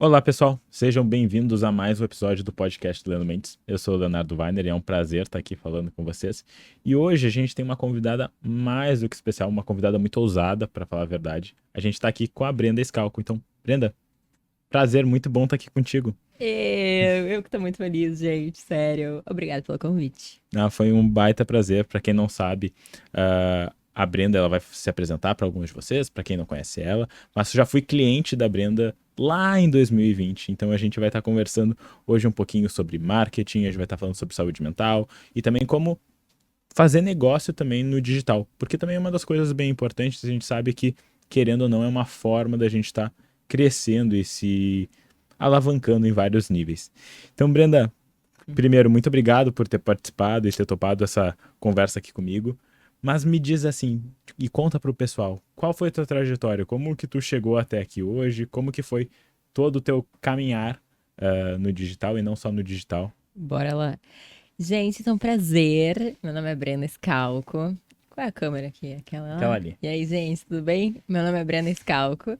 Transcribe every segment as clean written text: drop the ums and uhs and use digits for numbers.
Olá, pessoal. Sejam bem-vindos a mais um episódio do podcast do Leandro Mendes. Eu sou o Leonardo Weiner e é um prazer estar aqui falando com vocês. E hoje a gente tem uma convidada mais do que especial, uma convidada muito ousada, para falar a verdade. A gente está aqui com a Brenda Scalco. Então, Brenda, prazer, muito bom estar aqui contigo. Eu que tô muito feliz, gente, sério. Obrigada pelo convite. Foi um baita prazer. Para quem não sabe, a Brenda ela vai se apresentar para alguns de vocês, para quem não conhece ela, mas eu já fui cliente da Brenda lá em 2020. Então a gente vai estar conversando hoje um pouquinho sobre marketing, a gente vai estar falando sobre saúde mental e também como fazer negócio também no digital, porque também é uma das coisas bem importantes. A gente sabe que, querendo ou não, é uma forma da gente estar crescendo e se alavancando em vários níveis. Então, Brenda, primeiro, muito obrigado por ter participado e ter topado essa conversa aqui comigo. Mas me diz assim, e conta pro pessoal, qual foi a tua trajetória? Como que tu chegou até aqui hoje? Como que foi todo o teu caminhar no digital e não só no digital? Bora lá. Gente, então prazer. Meu nome é Brenda Scalco. Qual é a câmera aqui? Aquela Aquela lá? ali. E aí, gente, tudo bem? Meu nome é Brenda Scalco.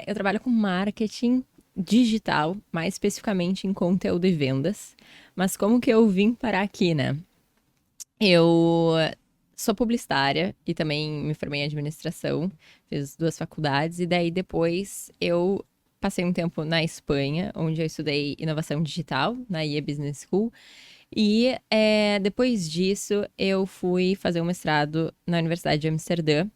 Eu trabalho com marketing digital, mais especificamente em conteúdo e vendas. Mas como que eu vim parar aqui, né? Eu sou publicitária e também me formei em administração, fiz duas faculdades e daí depois eu passei um tempo na Espanha, onde eu estudei inovação digital na IE Business School. E depois disso eu fui fazer um mestrado na Universidade de Amsterdã.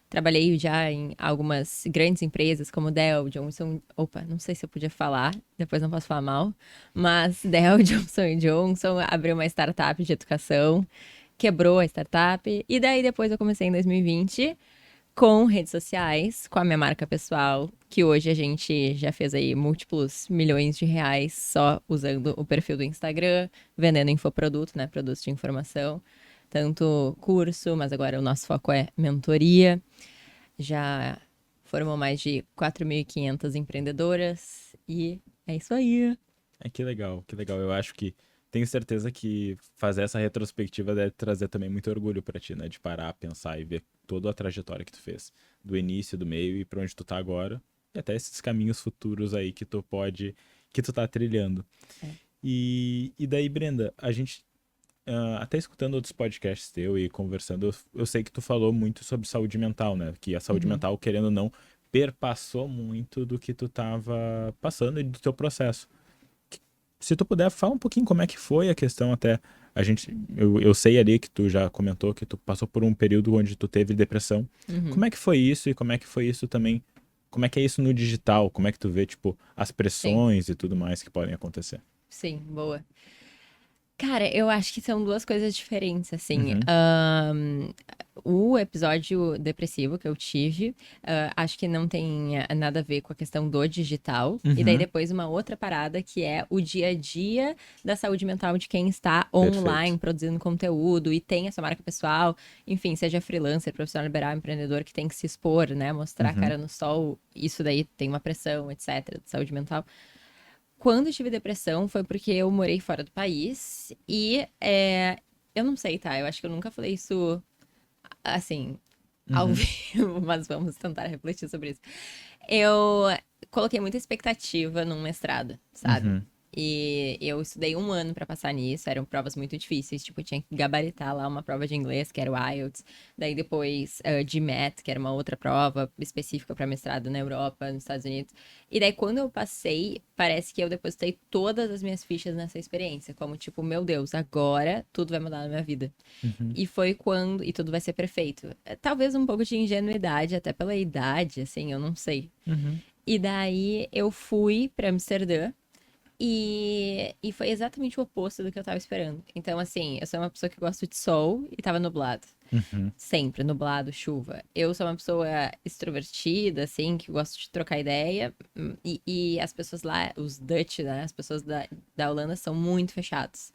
Trabalhei já em algumas grandes empresas como Dell, Johnson. Opa, não sei se eu podia falar, depois não posso falar mal. Mas Dell, Johnson Johnson abriu uma startup de educação, quebrou a startup. E daí depois eu comecei em 2020 com redes sociais, com a minha marca pessoal, que hoje a gente já fez aí múltiplos milhões de reais só usando o perfil do Instagram, vendendo infoproduto, né? Produtos de informação. Tanto curso, mas agora o nosso foco é mentoria. Já formou mais de 4.500 empreendedoras e é isso aí. Que legal, que legal. Eu acho que tenho certeza que fazer essa retrospectiva deve trazer também muito orgulho pra ti, né? De parar, pensar e ver toda a trajetória que tu fez, do início, do meio e pra onde tu tá agora, e até esses caminhos futuros aí que tu tá trilhando. É. E daí, Brenda, a gente até escutando outros podcasts teu e conversando, eu sei que tu falou muito sobre saúde mental, né? Que a saúde Uhum. mental, querendo ou não, perpassou muito do que tu tava passando e do teu processo. Se tu puder, fala um pouquinho como é que foi a questão até. Eu sei ali que tu já comentou que tu passou por um período onde tu teve depressão. Uhum. Como é que foi isso e como é que foi isso também? Como é que é isso no digital? Como é que tu vê, tipo, as Sim, pressões e tudo mais que podem acontecer? sim, boa. Cara, eu acho que são duas coisas diferentes, assim. Uhum, O episódio depressivo que eu tive, acho que não tem nada a ver com a questão do digital. E daí uhum, depois uma outra parada que é o dia a dia da saúde mental de quem está online perfeito. produzindo conteúdo e tem a sua marca pessoal, enfim, seja freelancer, profissional liberal, empreendedor que tem que se expor, né? Mostrar a Uhum, cara no sol, isso daí tem uma pressão, etc., de saúde mental. Quando eu tive depressão foi porque eu morei fora do país e eu não sei, tá? Eu acho que eu nunca falei isso assim, ao uhum, vivo, mas vamos tentar refletir sobre isso. Eu coloquei muita expectativa num mestrado, sabe? uhum, E eu estudei um ano pra passar nisso, eram provas muito difíceis, tipo, eu tinha que gabaritar lá uma prova de inglês, que era o IELTS, daí depois GMAT, que era uma outra prova específica pra mestrado na Europa, nos Estados Unidos. E daí quando eu passei, parece que eu depositei todas as minhas fichas nessa experiência, como tipo, meu Deus, agora tudo vai mudar na minha vida. uhum, E foi quando. E tudo vai ser perfeito. Talvez um pouco de ingenuidade, até pela idade, assim, eu não sei. uhum, E daí eu fui pra Amsterdã. E foi exatamente o oposto do que eu tava esperando. Então, assim, eu sou uma pessoa que gosta de sol e tava nublado. uhum, Sempre, nublado, chuva. Eu sou uma pessoa extrovertida, assim, que gosta de trocar ideia. E as pessoas lá, os Dutch, né? As pessoas da Holanda são muito fechados.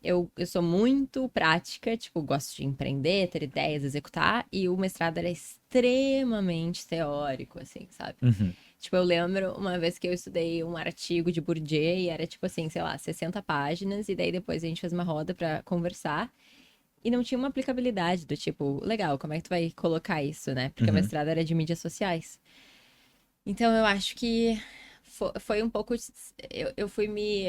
Eu sou muito prática, tipo, gosto de empreender, ter ideias, executar, e o mestrado era extremamente teórico, assim, sabe? uhum, Tipo, eu lembro uma vez que eu estudei um artigo de Bourdieu e era tipo assim, sei lá, 60 páginas, e daí depois a gente fez uma roda pra conversar, e não tinha uma aplicabilidade do tipo, legal, como é que tu vai colocar isso, né? Porque o uhum. mestrado era de mídias sociais. Então eu acho que foi um pouco. Eu fui me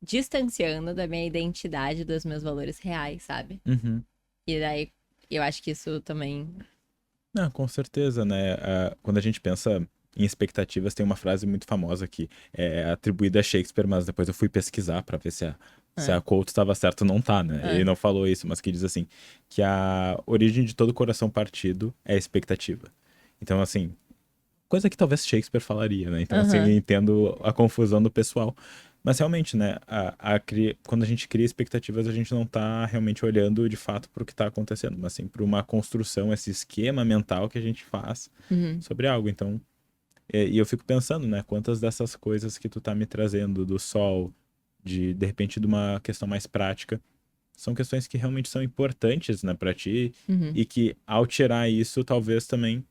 distanciando da minha identidade, dos meus valores reais, sabe? Uhum. E daí eu acho que isso também. Não, com certeza, né? Quando a gente pensa em expectativas, tem uma frase muito famosa que é atribuída a Shakespeare, mas depois eu fui pesquisar pra ver se Ah, a quote estava certa ou não tá, né? Ele ah, não falou isso, mas que diz assim, que a origem de todo coração partido é a expectativa. Então, assim, coisa que talvez Shakespeare falaria, né? Então, assim, eu aham, entendo a confusão do pessoal. Mas realmente, né, quando a gente cria expectativas, a gente não tá realmente olhando de fato para o que tá acontecendo, mas sim para uma construção, esse esquema mental que a gente faz uhum, sobre algo. Então, e eu fico pensando, né, quantas dessas coisas que tu tá me trazendo do sol, de repente de uma questão mais prática, são questões que realmente são importantes, né, para ti uhum. e que ao tirar isso, talvez também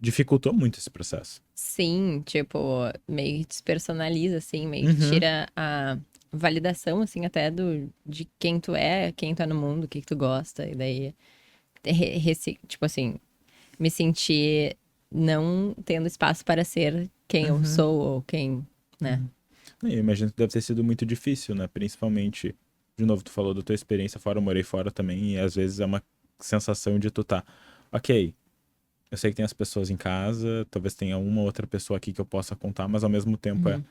dificultou muito esse processo. Sim, tipo, meio que despersonaliza, assim, meio que Uhum. tira a validação, assim, até de quem tu é, quem tu é no mundo, o que que tu gosta, e daí, tipo assim, me sentir não tendo espaço para ser quem eu Uhum. sou ou quem, né? Uhum. Eu imagino que deve ter sido muito difícil, né? Principalmente, de novo, tu falou da tua experiência fora, eu morei fora também, e às vezes é uma sensação de tu tá, ok, eu sei que tem as pessoas em casa, talvez tenha uma outra pessoa aqui que eu possa contar, mas ao mesmo tempo Uhum,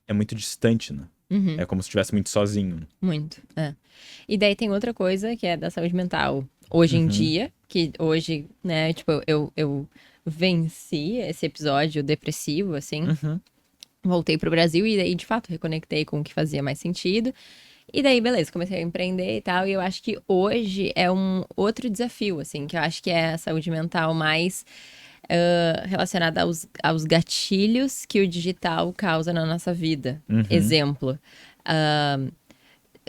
é muito distante, né? uhum, É como se estivesse muito sozinho. muito, é. E daí tem outra coisa que é da saúde mental. Hoje em Uhum. dia, que hoje, né, tipo, eu venci esse episódio depressivo, assim, Uhum. voltei pro Brasil e daí, de fato, reconectei com o que fazia mais sentido. E daí, beleza, comecei a empreender e tal. E eu acho que hoje é um outro desafio, assim, que eu acho que é a saúde mental mais relacionada aos gatilhos que o digital causa na nossa vida. Uhum. Exemplo.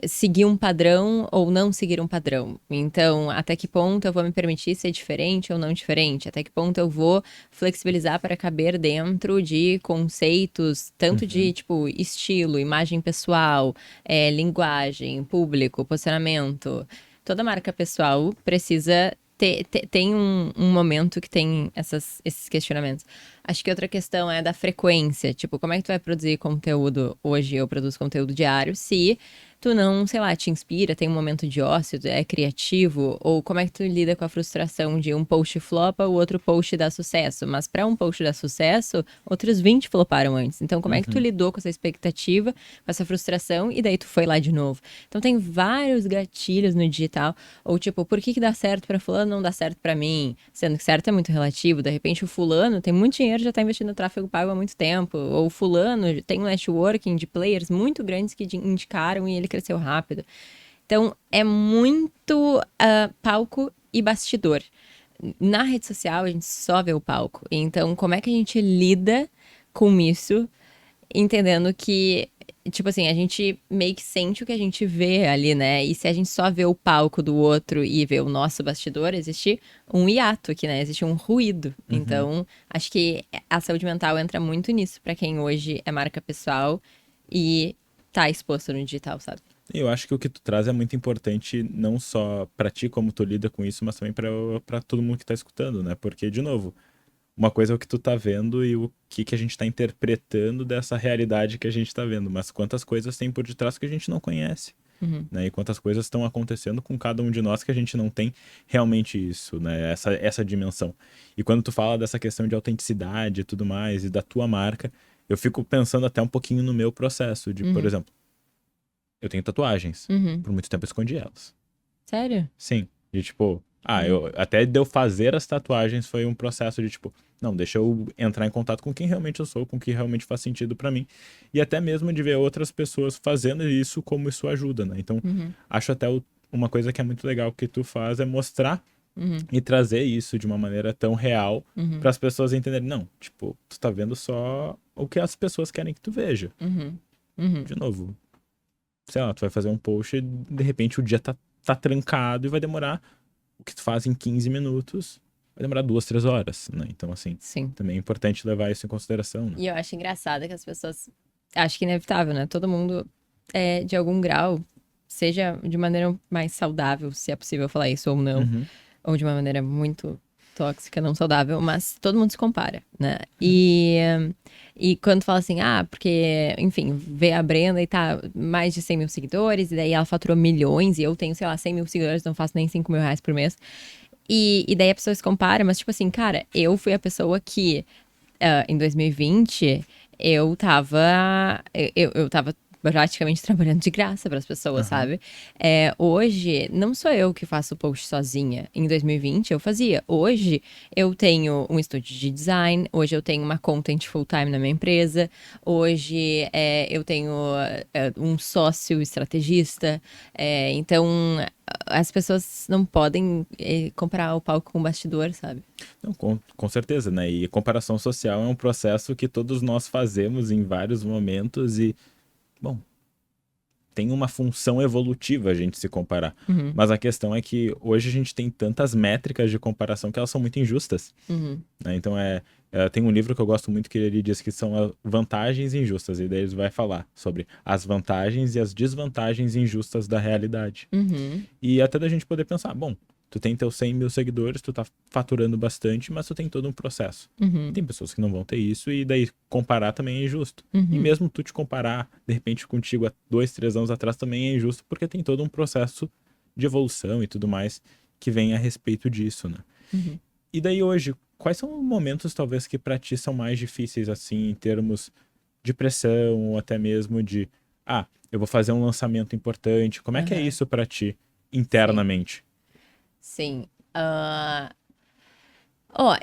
Seguir um padrão ou não seguir um padrão. Então, até que ponto eu vou me permitir ser diferente ou não diferente? Até que ponto eu vou flexibilizar para caber dentro de conceitos, tanto de, Uhum. tipo, estilo, imagem pessoal, linguagem, público, posicionamento. Toda marca pessoal precisa tem um momento que tem esses questionamentos. Acho que outra questão é da frequência. Tipo, como é que tu vai produzir conteúdo hoje? Eu produzo conteúdo diário, se tu não, sei lá, te inspira, tem um momento de ócio, é criativo, ou como é que tu lida com a frustração de um post flopa, o outro post dá sucesso, mas para um post dar sucesso, outros 20 floparam antes. Então, como é que tu Uhum. lidou com essa expectativa, com essa frustração, e daí tu foi lá de novo? Então, tem vários gatilhos no digital, ou tipo, por que que dá certo para fulano, não dá certo para mim? Sendo que certo é muito relativo, de repente o fulano tem muito dinheiro, já tá investindo no tráfego pago há muito tempo, ou o fulano tem um networking de players muito grandes que indicaram e ele cresceu rápido. Então, é muito palco e bastidor. Na rede social, a gente só vê o palco. Então, como é que a gente lida com isso, entendendo que, tipo assim, a gente meio que sente o que a gente vê ali, né? E se a gente só vê o palco do outro e vê o nosso bastidor, existe um hiato aqui, né? Existe um ruído. Uhum. Então, acho que a saúde mental entra muito nisso pra quem hoje é marca pessoal e tá exposto no digital, sabe? Eu acho que o que tu traz é muito importante, não só pra ti, como tu lida com isso, mas também pra todo mundo que tá escutando, né? Porque, de novo, uma coisa é o que tu tá vendo e o que a gente tá interpretando dessa realidade que a gente tá vendo, mas quantas coisas tem por detrás que a gente não conhece, Uhum, né? E quantas coisas estão acontecendo com cada um de nós que a gente não tem realmente isso, né? Essa dimensão. E quando tu fala dessa questão de autenticidade e tudo mais, e da tua marca, eu fico pensando até um pouquinho no meu processo de, por uhum, exemplo, eu tenho tatuagens. uhum. Por muito tempo eu escondi elas. Sério? Sim. De tipo, Uhum, eu até de eu fazer as tatuagens foi um processo de tipo, não, deixa eu entrar em contato com quem realmente eu sou, com o que realmente faz sentido pra mim. E até mesmo de ver outras pessoas fazendo isso, como isso ajuda, né? Então, uhum, acho até uma coisa que é muito legal que tu faz é mostrar uhum, e trazer isso de uma maneira tão real uhum, para as pessoas entenderem, não, tipo, tu tá vendo só o que as pessoas querem que tu veja. uhum, uhum. De novo, sei lá, tu vai fazer um post e de repente o dia tá trancado e vai demorar o que tu faz em 15 minutos, vai demorar 2, 3 horas, né? Então, assim, Sim. também é importante levar isso em consideração, né? E eu acho engraçado que as pessoas. Acho que é inevitável, né? Todo mundo é de algum grau, seja de maneira mais saudável, se é possível falar isso ou não, Uhum. ou de uma maneira muito. tóxica, não saudável, mas todo mundo se compara, né? E quando fala assim, porque, enfim, vê a Brenda e tá mais de 100 mil seguidores, e daí ela faturou milhões, e eu tenho, sei lá, 100 mil seguidores, não faço nem 5 mil reais por mês. E daí a pessoa se compara, mas tipo assim, cara, eu fui a pessoa que, em 2020, eu tava praticamente trabalhando de graça para as pessoas, sabe? Hoje, não sou eu que faço post sozinha. Em 2020, eu fazia. Hoje, eu tenho um estúdio de design. Hoje, eu tenho uma content full-time na minha empresa. Hoje, eu tenho um sócio estrategista. Então, as pessoas não podem comparar o palco com o bastidor, sabe? Não, com certeza, né? E comparação social é um processo que todos nós fazemos em vários momentos e, bom, tem uma função evolutiva a gente se comparar. Mas a questão é que hoje a gente tem tantas métricas de comparação que elas são muito injustas. Né? Então, tem um livro que eu gosto muito que ele diz que são as vantagens injustas. E daí ele vai falar sobre as vantagens e as desvantagens injustas da realidade. E até da gente poder pensar, bom, tu tem teus 100 mil seguidores, tu tá faturando bastante, mas tu tem todo um processo. Tem pessoas que não vão ter isso e daí comparar também é injusto. E mesmo tu te comparar, de repente, contigo há 2, 3 anos atrás também é injusto porque tem todo um processo de evolução e tudo mais que vem a respeito disso, né? E daí hoje, quais são os momentos talvez que pra ti são mais difíceis, assim, em termos de pressão ou até mesmo de, eu vou fazer um lançamento importante. Como é que é isso pra ti internamente? Sim.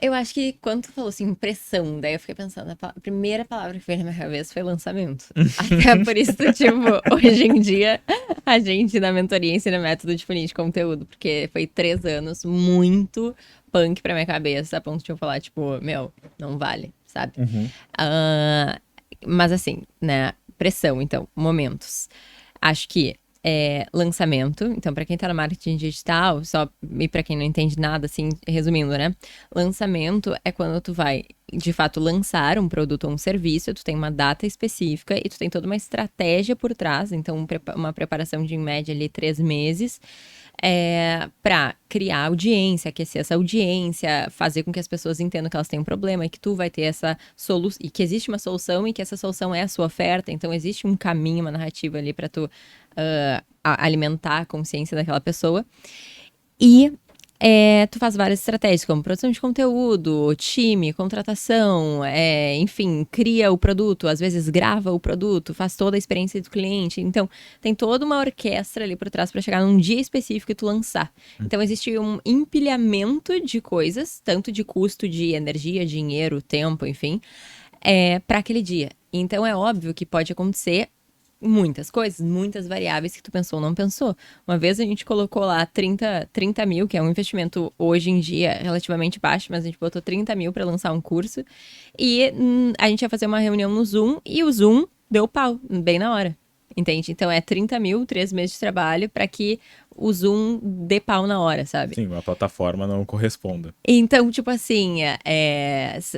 Eu acho que quando tu falou assim, pressão, daí eu fiquei pensando, a primeira palavra que veio na minha cabeça foi lançamento. Até por isso, tipo, hoje em dia, a gente na mentoria ensina método de funil de conteúdo, porque foi 3 anos muito punk pra minha cabeça, a ponto de eu falar, tipo, meu, não vale, sabe? Mas assim, né, pressão, então, momentos. Acho que lançamento, então para quem tá no marketing digital, e para quem não entende nada, assim, resumindo, né? Lançamento é quando tu vai, de fato, lançar um produto ou um serviço, tu tem uma data específica e tu tem toda uma estratégia por trás, então uma preparação de, em média, ali, 3 meses, para criar audiência, aquecer essa audiência, fazer com que as pessoas entendam que elas têm um problema e que tu vai ter essa solução, e que existe uma solução e que essa solução é a sua oferta, então existe um caminho, uma narrativa ali para tu alimentar a consciência daquela pessoa. E tu faz várias estratégias, como produção de conteúdo, time, contratação, enfim, cria o produto, às vezes grava o produto, faz toda a experiência do cliente. Então, tem toda uma orquestra ali por trás para chegar num dia específico e tu lançar. Então, existe um empilhamento de coisas, tanto de custo de energia, dinheiro, tempo, enfim, para aquele dia. Então, é óbvio que pode acontecer muitas coisas, muitas variáveis que tu pensou ou não pensou. Uma vez a gente colocou lá 30 mil, que é um investimento hoje em dia relativamente baixo, mas a gente botou 30 mil para lançar um curso. E a gente ia fazer uma reunião no Zoom e o Zoom deu pau, bem na hora. Entende? Então 30 mil, 3 meses de trabalho para que o Zoom dê pau na hora, sabe? Sim, a plataforma não corresponda. Então, tipo assim,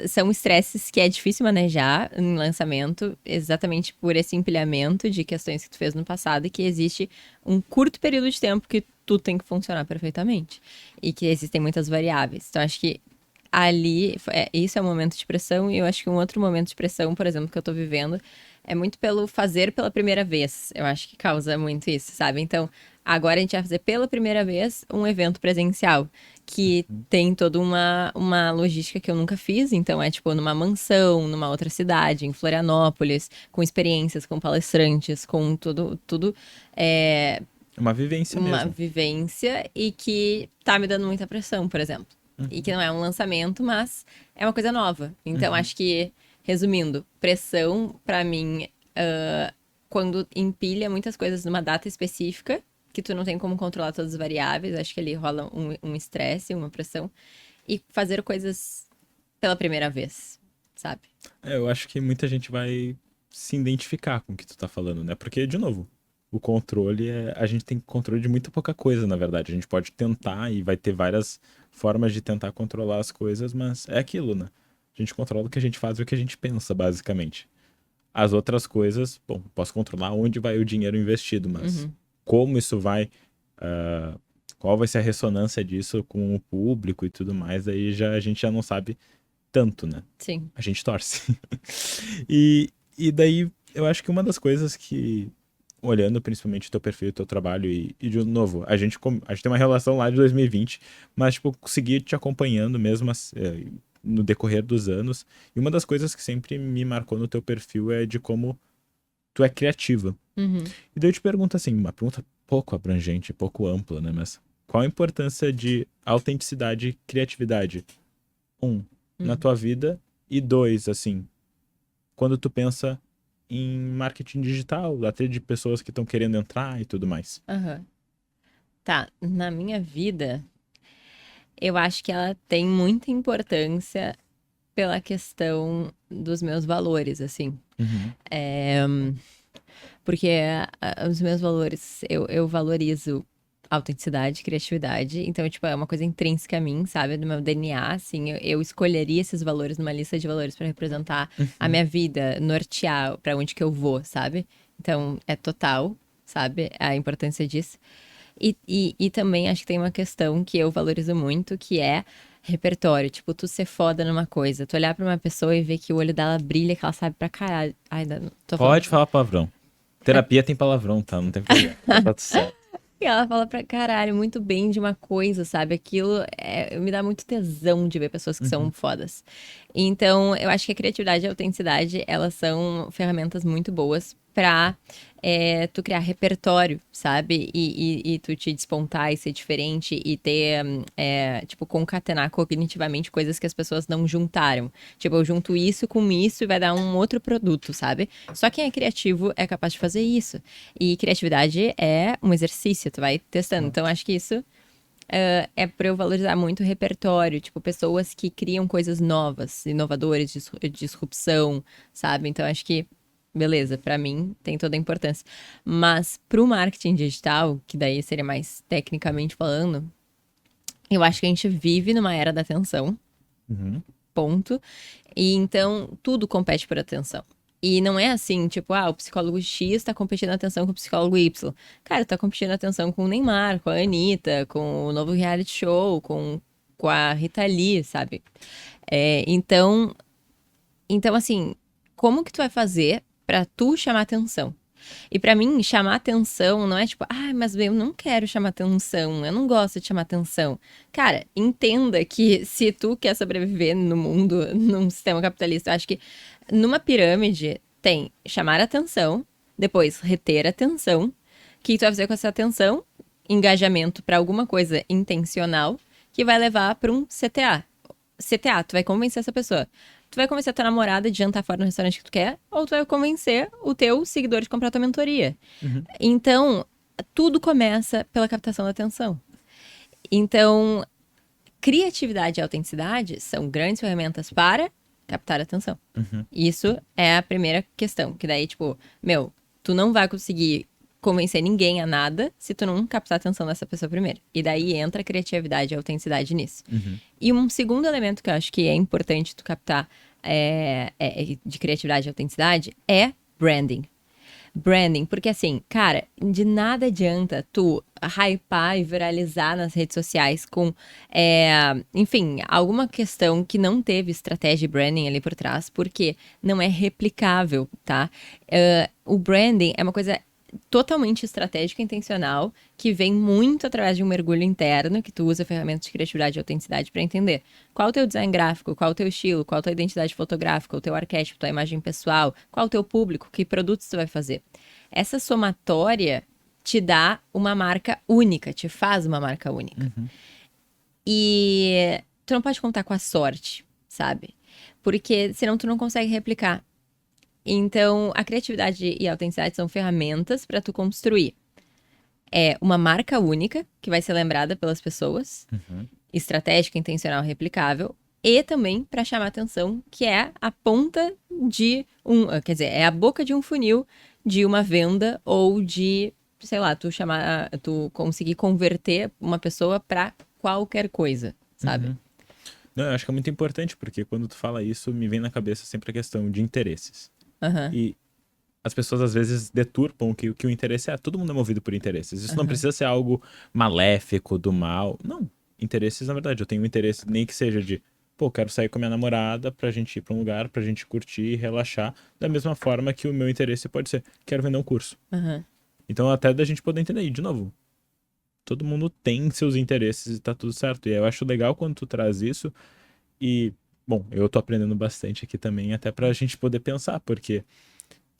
são estresses que é difícil manejar em lançamento, exatamente por esse empilhamento de questões que tu fez no passado e que existe um curto período de tempo que tudo tem que funcionar perfeitamente e que existem muitas variáveis. Então, acho que ali, isso é um momento de pressão e eu acho que um outro momento de pressão, por exemplo, que eu tô vivendo é muito pelo fazer pela primeira vez. Eu acho que causa muito isso, sabe? Então, agora a gente vai fazer pela primeira vez um evento presencial, que tem toda uma logística que eu nunca fiz. Então, é tipo numa mansão, numa outra cidade, em Florianópolis, com experiências, com palestrantes, com tudo. Uma vivência Uma mesmo. vivência e que tá me dando muita pressão, por exemplo. E que não é um lançamento, mas é uma coisa nova. Então, acho que, resumindo, pressão, pra mim, quando empilha muitas coisas numa data específica, que tu não tem como controlar todas as variáveis, acho que ali rola um estresse, uma pressão, e fazer coisas pela primeira vez, sabe? Eu acho que muita gente vai se identificar com o que tu tá falando, né? Porque, de novo, o controle a gente tem controle de muito pouca coisa, na verdade. A gente pode tentar e vai ter várias formas de tentar controlar as coisas, mas é aquilo, né? A gente controla o que a gente faz e o que a gente pensa, basicamente. As outras coisas, bom, posso controlar onde vai o dinheiro investido, mas como isso vai qual vai ser a ressonância disso com o público e tudo mais, aí a gente já não sabe tanto, né? Sim. A gente torce. E daí, eu acho que uma das coisas que, olhando principalmente o teu perfil, o teu trabalho, e de novo, a gente tem uma relação lá de 2020, mas, tipo, consegui te acompanhando mesmo no decorrer dos anos. E uma das coisas que sempre me marcou no teu perfil é de como tu é criativa. Uhum. E daí eu te pergunto assim, uma pergunta pouco abrangente, pouco ampla, né? Mas qual a importância de autenticidade e criatividade? Um, na Uhum. tua vida, e dois, assim, quando tu pensa em marketing digital, até de pessoas que estão querendo entrar e tudo mais. Aham. Tá, na minha vida, eu acho que ela tem muita importância pela questão dos meus valores, assim. Uhum. É, porque os meus valores, eu valorizo autenticidade, criatividade. Então, tipo, é uma coisa intrínseca a mim, sabe? Do meu DNA, assim. Eu escolheria esses valores numa lista de valores pra representar a Uhum. minha vida, nortear pra onde que eu vou, sabe? Então, é total, sabe? A importância disso. E também acho que tem uma questão que eu valorizo muito, que é repertório. Tipo, tu ser foda numa coisa. Tu olhar pra uma pessoa e ver que o olho dela brilha, que ela sabe pra caralho. Ai, não, tô falando. Pode falar palavrão. Terapia tem palavrão, tá? Não tem problema. Tá tudo certo. E ela fala pra caralho muito bem de uma coisa, sabe? Aquilo me dá muito tesão de ver pessoas que são Uhum. fodas. Então, eu acho que a criatividade e a autenticidade, elas são ferramentas muito boas pra tu criar repertório, sabe? E tu te despontar e ser diferente e ter, tipo, concatenar cognitivamente coisas que as pessoas não juntaram. Tipo, eu junto isso com isso e vai dar um outro produto, sabe? Só quem é criativo é capaz de fazer isso. E criatividade é um exercício, tu vai testando. Então, acho que isso é pra eu valorizar muito o repertório, tipo, pessoas que criam coisas novas, inovadoras, disrupção, sabe? Então, acho que, beleza, pra mim tem toda a importância. Mas pro marketing digital, que daí seria mais tecnicamente falando, eu acho que a gente vive numa era da atenção, Uhum. ponto. E então tudo compete por atenção. E não é assim, tipo, o psicólogo X tá competindo a atenção com o psicólogo Y. Cara, tá competindo a atenção com o Neymar, com a Anitta, com o novo reality show, com a Rita Lee, sabe? Então, assim, como que tu vai fazer pra tu chamar atenção? E pra mim, chamar atenção não é tipo, mas eu não quero chamar atenção, eu não gosto de chamar atenção. Cara, entenda que se tu quer sobreviver no mundo, num sistema capitalista, eu acho que numa pirâmide tem chamar atenção, depois reter atenção. O que tu vai fazer com essa atenção? Engajamento pra alguma coisa intencional que vai levar pra um CTA. CTA, tu vai convencer essa pessoa. Tu vai convencer a tua namorada de jantar fora no restaurante que tu quer, ou tu vai convencer o teu seguidor de comprar tua mentoria. Uhum. Então, tudo começa pela captação da atenção. Então, criatividade e autenticidade são grandes ferramentas para captar a atenção. Uhum. Isso é a primeira questão, que daí, tipo, tu não vai conseguir convencer ninguém a nada se tu não captar a atenção dessa pessoa primeiro. E daí entra a criatividade e a autenticidade nisso. Uhum. E um segundo elemento que eu acho que é importante tu captar de criatividade e autenticidade é branding. Branding, porque assim, cara, de nada adianta tu hypar e viralizar nas redes sociais com, enfim, alguma questão que não teve estratégia de branding ali por trás, porque não é replicável, tá? O branding é uma coisa totalmente estratégica e intencional, que vem muito através de um mergulho interno, que tu usa ferramentas de criatividade e autenticidade para entender qual o teu design gráfico, qual o teu estilo, qual a tua identidade fotográfica, o teu arquétipo, tua imagem pessoal, qual o teu público, que produtos tu vai fazer. Essa somatória te dá uma marca única, te faz uma marca única. Uhum. E tu não pode contar com a sorte, sabe? Porque senão tu não consegue replicar. Então, a criatividade e a autenticidade são ferramentas para tu construir uma marca única, que vai ser lembrada pelas pessoas, Uhum. estratégica, intencional, replicável, e também para chamar atenção, que é a ponta de quer dizer, é a boca de um funil de uma venda ou de, sei lá, tu conseguir converter uma pessoa para qualquer coisa, sabe? Uhum. Não, eu acho que é muito importante, porque quando tu fala isso, me vem na cabeça sempre a questão de interesses. Aham. E as pessoas às vezes deturpam o que o interesse é. Todo mundo é movido por interesses. Isso não Aham. precisa ser algo maléfico, do mal. Não. Interesses, na verdade, eu tenho um interesse, nem que seja de, pô, quero sair com a minha namorada pra gente ir pra um lugar, pra gente curtir, relaxar, da mesma forma que o meu interesse pode ser, quero vender um curso. Aham. Então, até da gente poder entender aí, de novo, todo mundo tem seus interesses e tá tudo certo. E eu acho legal quando tu traz isso e, bom, eu tô aprendendo bastante aqui também, até pra gente poder pensar, porque,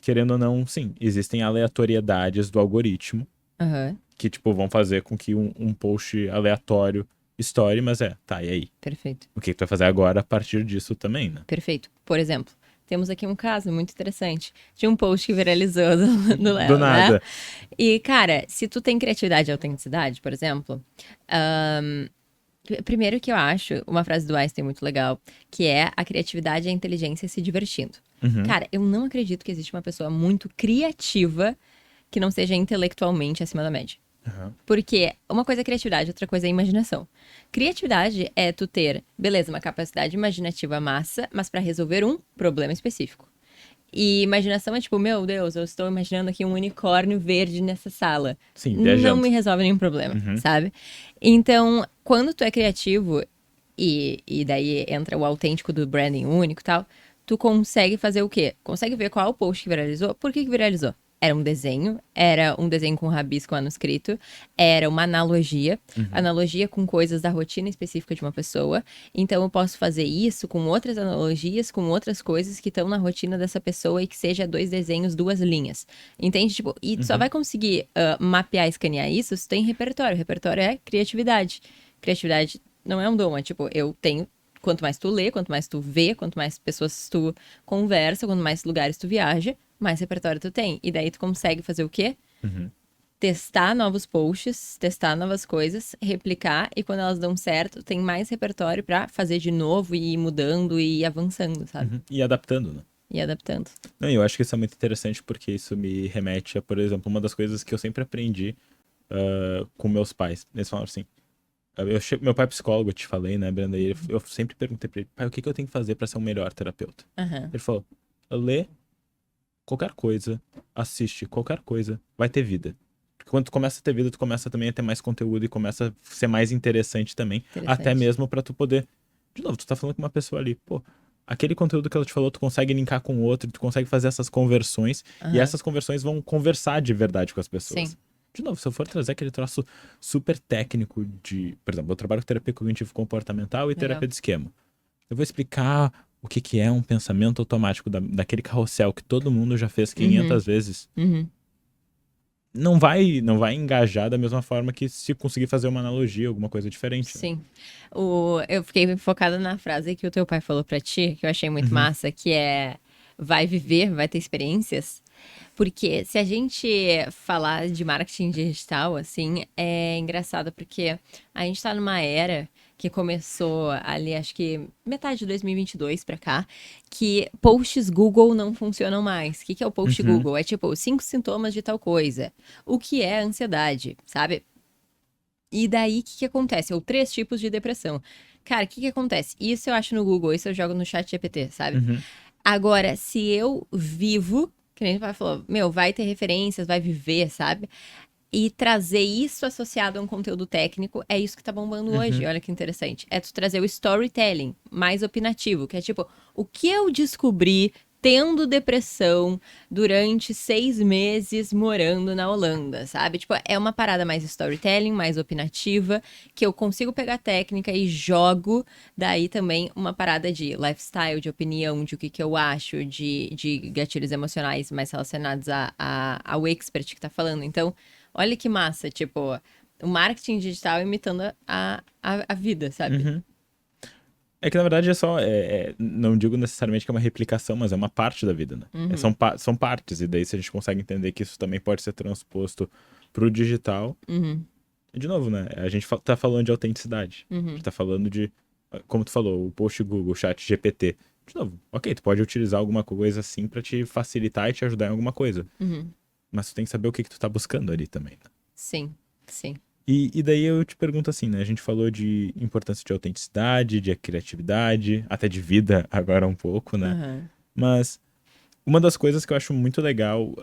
querendo ou não, sim, existem aleatoriedades do algoritmo Aham. que, tipo, vão fazer com que um post aleatório estoure, mas tá, e aí? Perfeito. O que que tu vai fazer agora a partir disso também, né? Perfeito. Por exemplo, temos aqui um caso muito interessante. Tinha um post que viralizou do Do Léo, né? nada. E, cara, se tu tem criatividade e autenticidade, por exemplo, primeiro que eu acho uma frase do Einstein muito legal, que é a criatividade e a inteligência se divertindo. Uhum. Cara, eu não acredito que existe uma pessoa muito criativa que não seja intelectualmente acima da média. Aham. Porque uma coisa é criatividade, outra coisa é imaginação. Criatividade é tu ter, beleza, uma capacidade imaginativa massa, mas pra resolver um problema específico. E imaginação é tipo, meu Deus, eu estou imaginando aqui um unicórnio verde nessa sala. Sim, Não viajando. me resolve nenhum problema, Uhum. sabe? Então, quando tu é criativo, e daí entra o autêntico do branding único e tal, tu consegue fazer o quê? Consegue ver qual é o post que viralizou? Por que viralizou? Era um desenho com rabisco manuscrito, era uma analogia, Uhum. analogia com coisas da rotina específica de uma pessoa. Então eu posso fazer isso com outras analogias, com outras coisas que estão na rotina dessa pessoa e que seja 2 desenhos, 2 linhas. Entende? Tipo, e tu só vai conseguir mapear, escanear isso se tu tem repertório. Repertório é criatividade. Criatividade não é um dom, é tipo, eu tenho. Quanto mais tu lê, quanto mais tu vê, quanto mais pessoas tu conversa, quanto mais lugares tu viaja, mais repertório tu tem. E daí tu consegue fazer o quê? Uhum. Testar novos posts, testar novas coisas, replicar, e quando elas dão certo, tem mais repertório pra fazer de novo e ir mudando e ir avançando, sabe? Uhum. E adaptando, né? E adaptando. Não, eu acho que isso é muito interessante porque isso me remete a, por exemplo, uma das coisas que eu sempre aprendi com meus pais. Eles falaram assim, meu pai é psicólogo, eu te falei, né, Brenda? E eu sempre perguntei pra ele, pai, o que que eu tenho que fazer pra ser um melhor terapeuta? Aham. Ele falou, lê qualquer coisa, assiste qualquer coisa, vai ter vida. Porque quando tu começa a ter vida, tu começa também a ter mais conteúdo e começa a ser mais interessante também, até Interessante. mesmo pra tu poder. De novo, tu tá falando com uma pessoa ali, pô, aquele conteúdo que ela te falou, tu consegue linkar com o outro, tu consegue fazer essas conversões, e Aham. essas conversões vão conversar de verdade com as Sim. pessoas. De novo, se eu for trazer aquele troço super técnico de. Por exemplo, eu trabalho com terapia cognitivo-comportamental e Legal. terapia de esquema. Eu vou explicar o que que é um pensamento automático daquele carrossel que todo mundo já fez Uhum. 500 vezes. Uhum. Não vai engajar da mesma forma que se conseguir fazer uma analogia, alguma coisa diferente, né? Sim. Eu fiquei focada na frase que o teu pai falou pra ti, que eu achei muito Uhum. massa, que é vai viver, vai ter experiências. Porque se a gente falar de marketing digital, assim, é engraçado porque a gente tá numa era que começou ali, acho que metade de 2022 pra cá, que posts Google não funcionam mais. O que que é o post Uhum. Google? É tipo 5 sintomas de tal coisa. O que é ansiedade, sabe? E daí, o que que acontece? Ou 3 tipos de depressão. Cara, o que que acontece? Isso eu acho no Google, isso eu jogo no chat GPT, sabe? Uhum. Agora, se eu vivo, que nem o pai falou, meu, vai ter referências, vai viver, sabe? E trazer isso associado a um conteúdo técnico, é isso que tá bombando hoje. Uhum. Olha que interessante. É tu trazer o storytelling mais opinativo, que é tipo, o que eu descobri tendo depressão durante 6 meses morando na Holanda, sabe? Tipo, é uma parada mais storytelling, mais opinativa, que eu consigo pegar a técnica e jogo daí também uma parada de lifestyle, de opinião, de o que que eu acho, de gatilhos emocionais mais relacionados ao expert que tá falando. Então, olha que massa, tipo, o marketing digital imitando a vida, sabe? Uhum. É que na verdade não digo necessariamente que é uma replicação, mas é uma parte da vida, né? Uhum, São partes, e daí se a gente consegue entender que isso também pode ser transposto pro digital, uhum, de novo, né? A gente tá falando de autenticidade. A gente uhum, tá falando de, como tu falou, o post Google, o chat GPT. De novo, ok, tu pode utilizar alguma coisa assim pra te facilitar e te ajudar em alguma coisa. uhum. Mas tu tem que saber o que que tu tá buscando ali também, né? Sim, sim. E daí eu te pergunto assim, né? A gente falou de importância de autenticidade, de criatividade, até de vida agora um pouco, né? Uhum. Mas Uma das coisas que eu acho muito legal,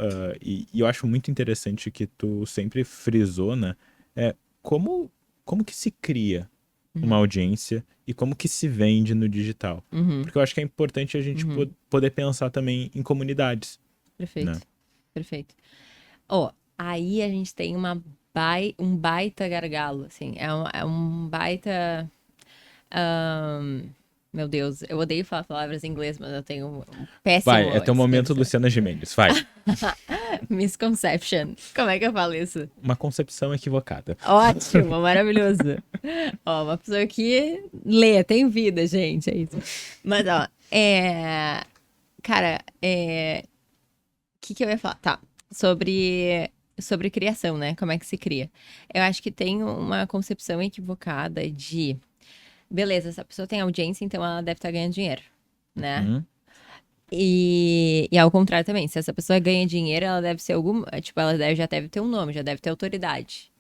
e eu acho muito interessante que tu sempre frisou, né? É como, como que se cria uma Uhum, audiência e como que se vende no digital. uhum, Porque eu acho que é importante a gente uhum. poder pensar também em comunidades, Perfeito, né? perfeito. Ó, aí a gente tem um baita gargalo, assim. É um baita. ahn, Meu Deus, eu odeio falar palavras em inglês, mas eu tenho um Vai, péssimo é teu esse momento, termo. Luciana Gimenez, vai. Misconception. Como é que eu falo isso? Uma concepção equivocada. Ótimo, maravilhoso. Ó, uma pessoa que lê, tem vida, gente, é isso. Mas, ó, Cara, o que que eu ia falar? Tá, sobre criação, né? Como é que se cria? Eu acho que tem uma concepção equivocada de, beleza, essa pessoa tem audiência, então ela deve estar ganhando dinheiro, né? Hum, E ao contrário também, se essa pessoa ganha dinheiro, ela deve ser tipo, já deve ter um nome, já deve ter autoridade.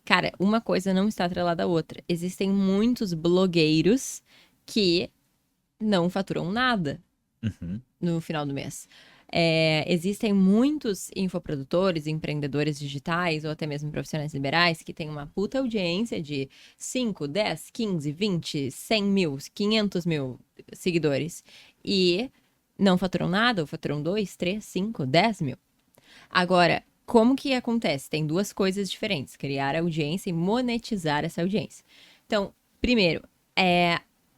Cara, uma coisa não está atrelada à outra. Existem muitos blogueiros que não faturam nada uhum, no final do mês. Existem muitos infoprodutores, empreendedores digitais ou até mesmo profissionais liberais que têm uma puta audiência de 5, 10, 15, 20, 100 mil, 500 mil seguidores e não faturam nada, ou faturam 2, 3, 5, 10 mil. Agora, como que acontece? Tem duas coisas diferentes: criar audiência e monetizar essa audiência. Então, primeiro,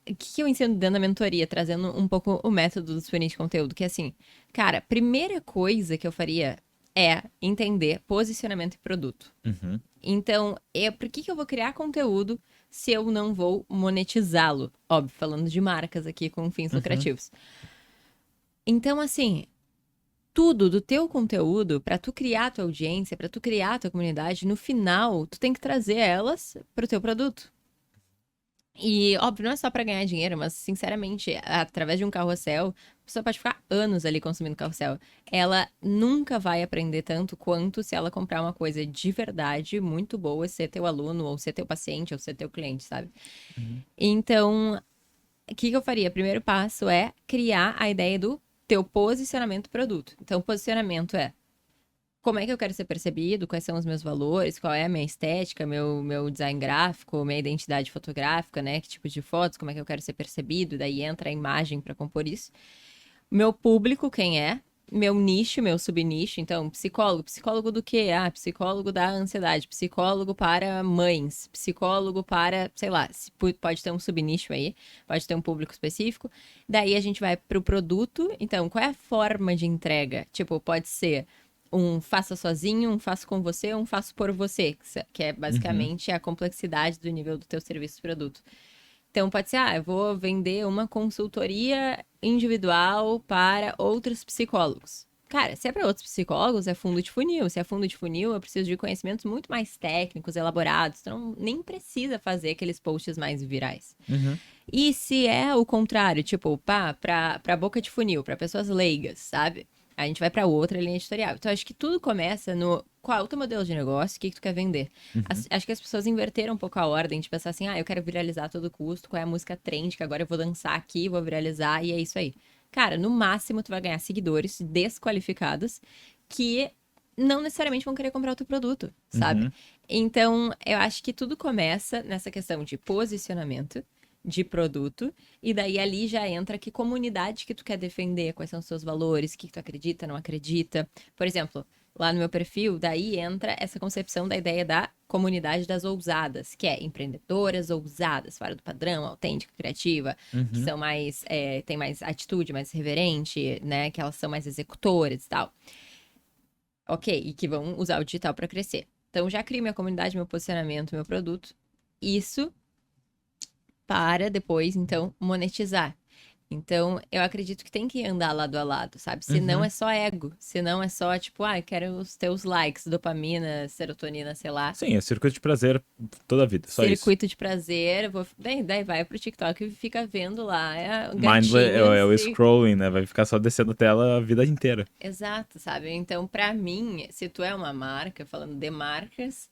o que eu ensino dentro da mentoria, trazendo um pouco o método dos funis de conteúdo, que é assim, cara, primeira coisa que eu faria é entender posicionamento e produto. uhum, Então, por que eu vou criar conteúdo se eu não vou monetizá-lo? Óbvio, falando de marcas aqui com fins uhum, lucrativos. Então, assim, tudo do teu conteúdo, para tu criar a tua audiência, para tu criar a tua comunidade, no final, tu tem que trazer elas pro teu produto. E, óbvio, não é só para ganhar dinheiro, mas, sinceramente, através de um carrossel, a pessoa pode ficar anos ali consumindo carrossel. Ela nunca vai aprender tanto quanto se ela comprar uma coisa de verdade, muito boa, ser teu aluno, ou ser teu paciente, ou ser teu cliente, sabe? uhum, Então, o que eu faria? Primeiro passo é criar a ideia do teu posicionamento produto. Então, posicionamento é como é que eu quero ser percebido, quais são os meus valores, qual é a minha estética, meu design gráfico, minha identidade fotográfica, né? Que tipo de fotos, como é que eu quero ser percebido, daí entra a imagem para compor isso. Meu público, quem é? Meu nicho, meu subnicho. Então, psicólogo. Psicólogo do quê? Ah, psicólogo da ansiedade. Psicólogo para mães. Psicólogo para, sei lá, pode ter um subnicho aí. Pode ter um público específico. Daí a gente vai pro produto. Então, qual é a forma de entrega? Tipo, pode ser um faça sozinho, um faço com você, um faço por você. Que é uhum, basicamente a complexidade do nível do teu serviço produto. Então, pode ser, eu vou vender uma consultoria individual para outros psicólogos. Cara, se é para outros psicólogos, é fundo de funil. Se é fundo de funil, eu preciso de conhecimentos muito mais técnicos, elaborados. Então, nem precisa fazer aqueles posts mais virais. uhum, E se é o contrário, tipo, pra boca de funil, pra pessoas leigas, sabe? A gente vai pra outra linha editorial. Então, acho que tudo começa no qual é o teu modelo de negócio, o que tu quer vender. uhum, Acho que as pessoas inverteram um pouco a ordem de pensar assim, eu quero viralizar a todo custo, qual é a música trend, que agora eu vou dançar aqui, vou viralizar, e é isso aí. Cara, no máximo tu vai ganhar seguidores desqualificados que não necessariamente vão querer comprar o teu produto, sabe? uhum, Então, eu acho que tudo começa nessa questão de posicionamento, de produto, e daí ali já entra que comunidade que tu quer defender, quais são os seus valores, o que tu acredita, não acredita. Por exemplo, lá no meu perfil, daí entra essa concepção da ideia da comunidade das ousadas, que é empreendedoras ousadas, fora do padrão, autêntica, criativa, que uhum, são mais, tem mais atitude, mais reverente, né, que elas são mais executoras e tal. Ok, e que vão usar o digital para crescer. Então, já crio minha comunidade, meu posicionamento, meu produto. Isso para depois, então, monetizar. Então, eu acredito que tem que andar lado a lado, sabe? Senão uhum. é só ego. Senão é só, tipo, eu quero os teus likes, dopamina, serotonina, sei lá. Sim, é circuito de prazer toda a vida, só isso. Circuito de prazer. Daí vai pro TikTok e fica vendo lá Mindless é gatinhos o e. scrolling, né? Vai ficar só descendo a tela a vida inteira. Exato, sabe? Então, pra mim, se tu é uma marca, falando de marcas,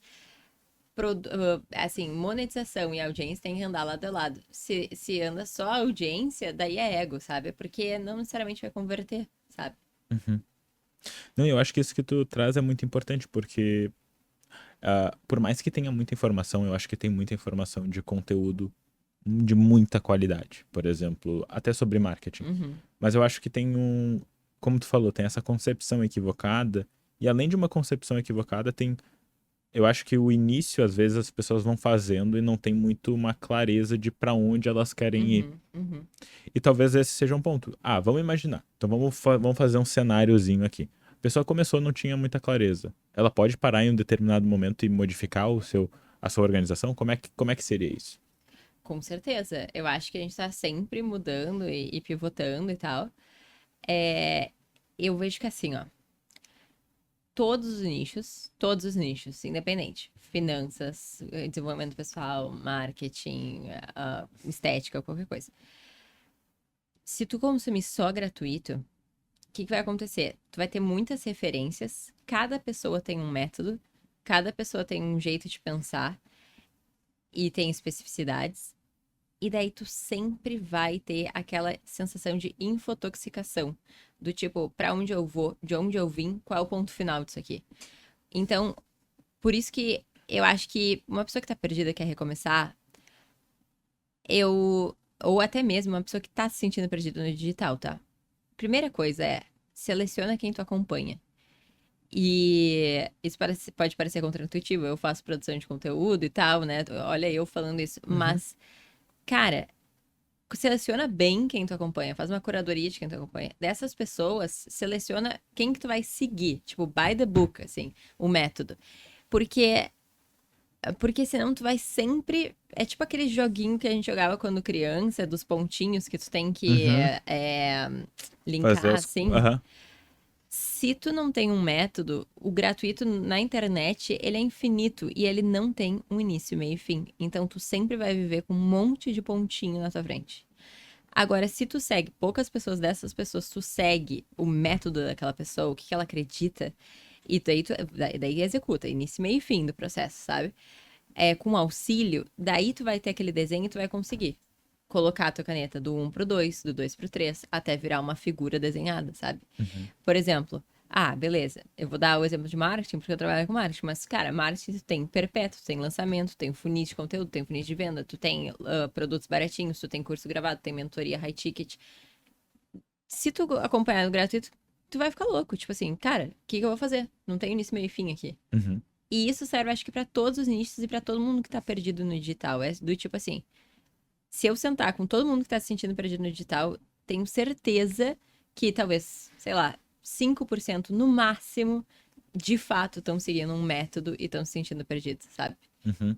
assim, monetização e audiência tem que andar lado a lado. Se anda só a audiência, daí é ego, sabe? Porque não necessariamente vai converter, sabe? Não, eu acho que isso que tu traz é muito importante, porque por mais que tenha muita informação, eu acho que tem muita informação de conteúdo de muita qualidade, por exemplo, até sobre marketing. Uhum, Mas eu acho que tem como tu falou, tem essa concepção equivocada, e além de uma concepção equivocada, eu acho que o início, às vezes, as pessoas vão fazendo e não tem muito uma clareza de para onde elas querem ir. uhum, uhum. E talvez esse seja um ponto. Ah, vamos imaginar. Então vamos fazer um cenáriozinho aqui. A pessoa começou, não tinha muita clareza. Ela pode parar em um determinado momento e modificar a sua organização? Como é que seria isso? Com certeza. Eu acho que a gente tá sempre mudando e pivotando e tal. É, eu vejo que assim, ó, todos os nichos, independente. Finanças, desenvolvimento pessoal, marketing, estética, qualquer coisa. Se tu consumir só gratuito, o que vai acontecer? Tu vai ter muitas referências, cada pessoa tem um método, cada pessoa tem um jeito de pensar e tem especificidades. E daí tu sempre vai ter aquela sensação de infotoxicação. Do tipo, pra onde eu vou, de onde eu vim, qual é o ponto final disso aqui. Então, por isso que eu acho que uma pessoa que tá perdida quer recomeçar, ou até mesmo uma pessoa que tá se sentindo perdida no digital, tá? Primeira coisa é, seleciona quem tu acompanha. E isso pode parecer contraintuitivo, eu faço produção de conteúdo e tal, né? Olha eu falando isso. Uhum. Mas, cara, seleciona bem quem tu acompanha, faz uma curadoria de quem tu acompanha. Dessas pessoas, seleciona quem que tu vai seguir, tipo, by the book, assim, o método. Porque senão tu vai sempre. É tipo aquele joguinho que a gente jogava quando criança, dos pontinhos que tu tem que Uhum. Fazer linkar, os. assim. Aham. Se tu não tem um método, o gratuito na internet, ele é infinito e ele não tem um início, meio e fim. Então tu sempre vai viver com um monte de pontinho na tua frente. Agora, se tu segue poucas pessoas dessas pessoas, tu segue o método daquela pessoa, o que que ela acredita, e daí executa, início, meio e fim do processo, sabe? Com auxílio, daí tu vai ter aquele desenho e tu vai conseguir colocar a tua caneta do 1 pro 2, do 2 pro 3, até virar uma figura desenhada, sabe? Uhum. Por exemplo, beleza, eu vou dar o exemplo de marketing, porque eu trabalho com marketing, mas, cara, marketing tu tem perpétuo, tu tem lançamento, tu tem funil de conteúdo, tu tem funil de venda, tu tem produtos baratinhos, tu tem curso gravado, tu tem mentoria high ticket. Se tu acompanhar no gratuito, tu vai ficar louco, tipo assim, cara, o que que eu vou fazer? Não tem início, meio e fim aqui. Uhum. E isso serve, acho que, pra todos os nichos e pra todo mundo que tá perdido no digital. É do tipo assim, se eu sentar com todo mundo que tá se sentindo perdido no digital, tenho certeza que talvez, sei lá, 5% no máximo, de fato, estão seguindo um método e estão se sentindo perdidos, sabe? Uhum.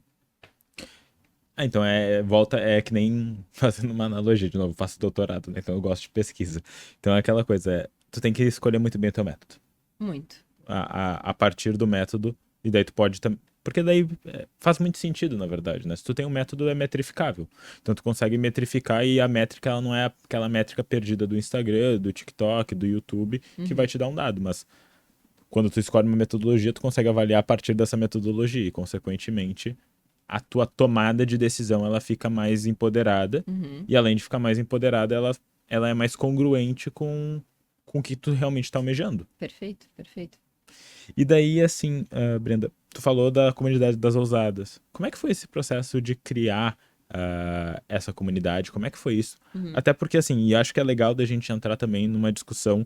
Então é que nem fazendo uma analogia de novo, eu faço doutorado, né? Então eu gosto de pesquisa. Então é aquela coisa, tu tem que escolher muito bem o teu método. Muito. A partir do método, e daí tu pode também. Porque daí faz muito sentido, na verdade, né? Se tu tem um método, é metrificável. Então tu consegue metrificar e a métrica, ela não é aquela métrica perdida do Instagram, do TikTok, do YouTube, que vai Uhum. te dar um dado, mas quando tu escolhe uma metodologia, tu consegue avaliar a partir dessa metodologia e, consequentemente, a tua tomada de decisão ela fica mais empoderada Uhum. e além de ficar mais empoderada, ela é mais congruente com o que tu realmente está almejando. Perfeito, perfeito. E daí, assim, Brenda, tu falou da comunidade das ousadas. Como é que foi esse processo de criar essa comunidade? Como é que foi isso? Uhum. Até porque, assim, e acho que é legal da gente entrar também numa discussão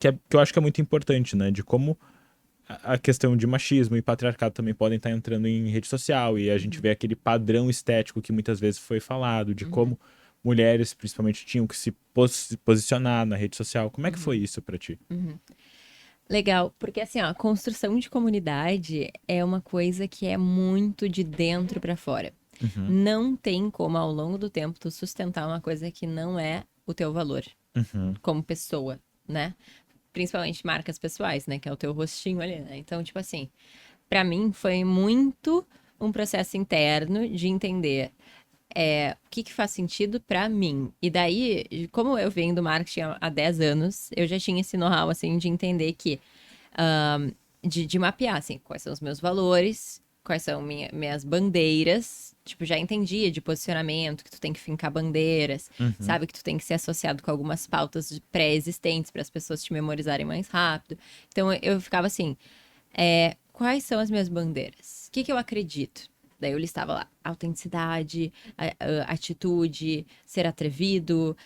que eu acho que é muito importante, né? De como a questão de machismo e patriarcado também podem estar entrando em rede social e a gente Uhum. vê aquele padrão estético que muitas vezes foi falado, de Uhum. como mulheres, principalmente, tinham que se posicionar na rede social. Como é que foi Uhum. isso pra ti? Uhum. Legal, porque assim, ó, a construção de comunidade é uma coisa que é muito de dentro pra fora. Uhum, Não tem como ao longo do tempo tu sustentar uma coisa que não é o teu valor uhum, como pessoa, né? Principalmente marcas pessoais, né, que é o teu rostinho ali, né? Então, tipo assim, pra mim foi muito um processo interno de entender o que que faz sentido pra mim. E daí, como eu venho do marketing há 10 anos, eu já tinha esse know-how, assim, de entender que de mapear, assim, quais são os meus valores, quais são minhas bandeiras. Tipo, já entendia de posicionamento, que tu tem que fincar bandeiras, sabe? Que tu tem que ser associado com algumas pautas pré-existentes para as pessoas te memorizarem mais rápido. Então, eu ficava assim, quais são as minhas bandeiras? O que eu acredito? Daí eu listava lá, autenticidade, atitude, ser atrevido,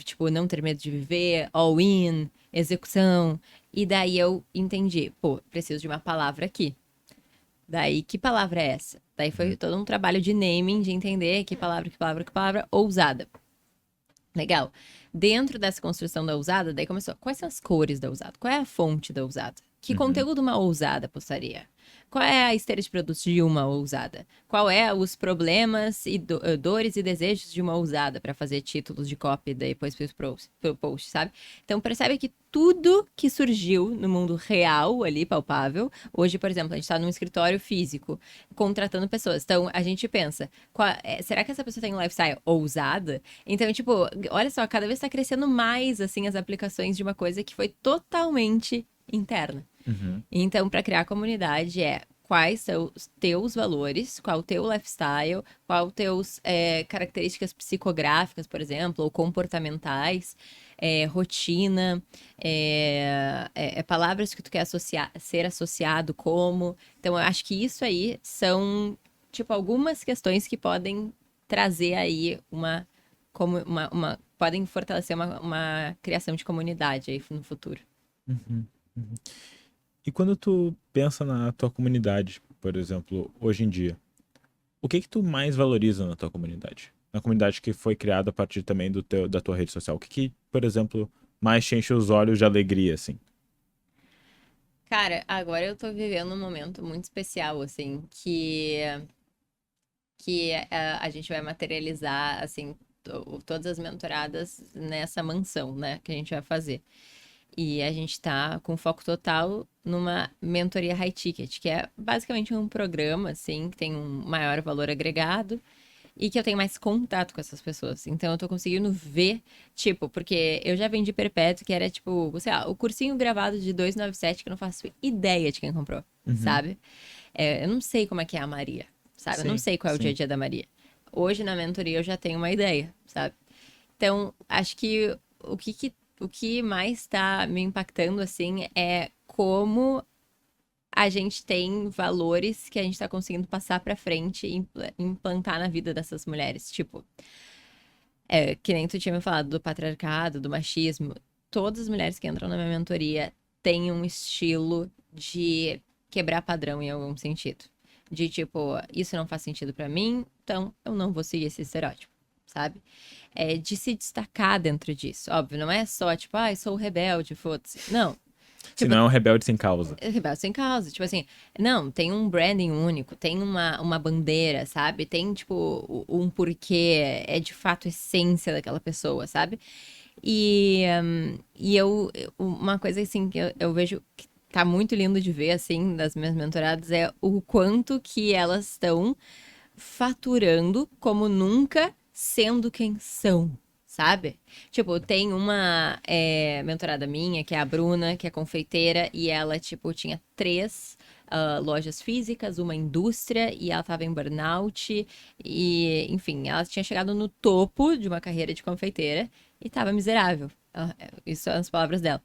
tipo, não ter medo de viver, all in, execução. E daí eu entendi, pô, preciso de uma palavra aqui. Daí, que palavra é essa? Daí foi todo um trabalho de naming, de entender que palavra, ousada. Legal. Dentro dessa construção da ousada, daí começou, quais são as cores da ousada? Qual é a fonte da ousada? Que conteúdo uma ousada postaria? Qual é a esteira de produtos de uma ousada? Qual é os problemas e dores e desejos de uma ousada para fazer títulos de copy depois pro post, sabe? Então percebe que tudo que surgiu no mundo real ali, palpável, hoje, por exemplo, a gente está num escritório físico, contratando pessoas. Então a gente pensa, será que essa pessoa tem um lifestyle ousada? Então, tipo, olha só, cada vez está crescendo mais, assim, as aplicações de uma coisa que foi totalmente interna. Então, para criar a comunidade quais são os teus valores, qual o teu lifestyle, qual teus características psicográficas, por exemplo, ou comportamentais, rotina, palavras que tu quer ser associado como. Então, eu acho que isso aí são, tipo, algumas questões que podem trazer aí podem fortalecer uma criação de comunidade aí no futuro. E quando tu pensa na tua comunidade, por exemplo, hoje em dia, o que que tu mais valoriza na tua comunidade? Na comunidade que foi criada a partir também da tua rede social. O que que, por exemplo, mais te enche os olhos de alegria, assim? Cara, agora eu tô vivendo um momento muito especial, assim, que a gente vai materializar, assim, todas as mentoradas nessa mansão, né, que a gente vai fazer. E a gente tá com foco total numa mentoria high ticket, que é basicamente um programa, assim, que tem um maior valor agregado e que eu tenho mais contato com essas pessoas. Então eu tô conseguindo ver, tipo, porque eu já vendi perpétuo, que era, tipo, sei lá, o cursinho gravado de 297 que eu não faço ideia de quem comprou, sabe? Eu não sei como é que é a Maria, sabe? Eu não Sim, sei qual é o dia a sim. dia da Maria. Hoje na mentoria eu já tenho uma ideia, sabe? Então, acho que o que mais tá me impactando, assim, é como a gente tem valores que a gente tá conseguindo passar pra frente e implantar na vida dessas mulheres. Tipo, que nem tu tinha me falado do patriarcado, do machismo. Todas as mulheres que entram na minha mentoria têm um estilo de quebrar padrão em algum sentido. De tipo, isso não faz sentido pra mim, então eu não vou seguir esse estereótipo, sabe? De se destacar dentro disso. Óbvio, não é só tipo, eu sou rebelde, foda-se. Não. Se Tipo, não é um rebelde sem causa. rebelde sem causa. Tipo assim, não, tem um branding único, tem uma bandeira, sabe? Tem, tipo, um porquê, é de fato essência daquela pessoa, sabe? Uma coisa assim que eu vejo que tá muito lindo de ver, assim, das minhas mentoradas é o quanto que elas estão faturando como nunca sendo quem são, sabe? Tipo, tem uma mentorada minha, que é a Bruna, que é confeiteira, e ela, tipo, tinha 3 lojas físicas, uma indústria, e ela tava em burnout, e, enfim, ela tinha chegado no topo de uma carreira de confeiteira e tava miserável. Isso são as palavras dela.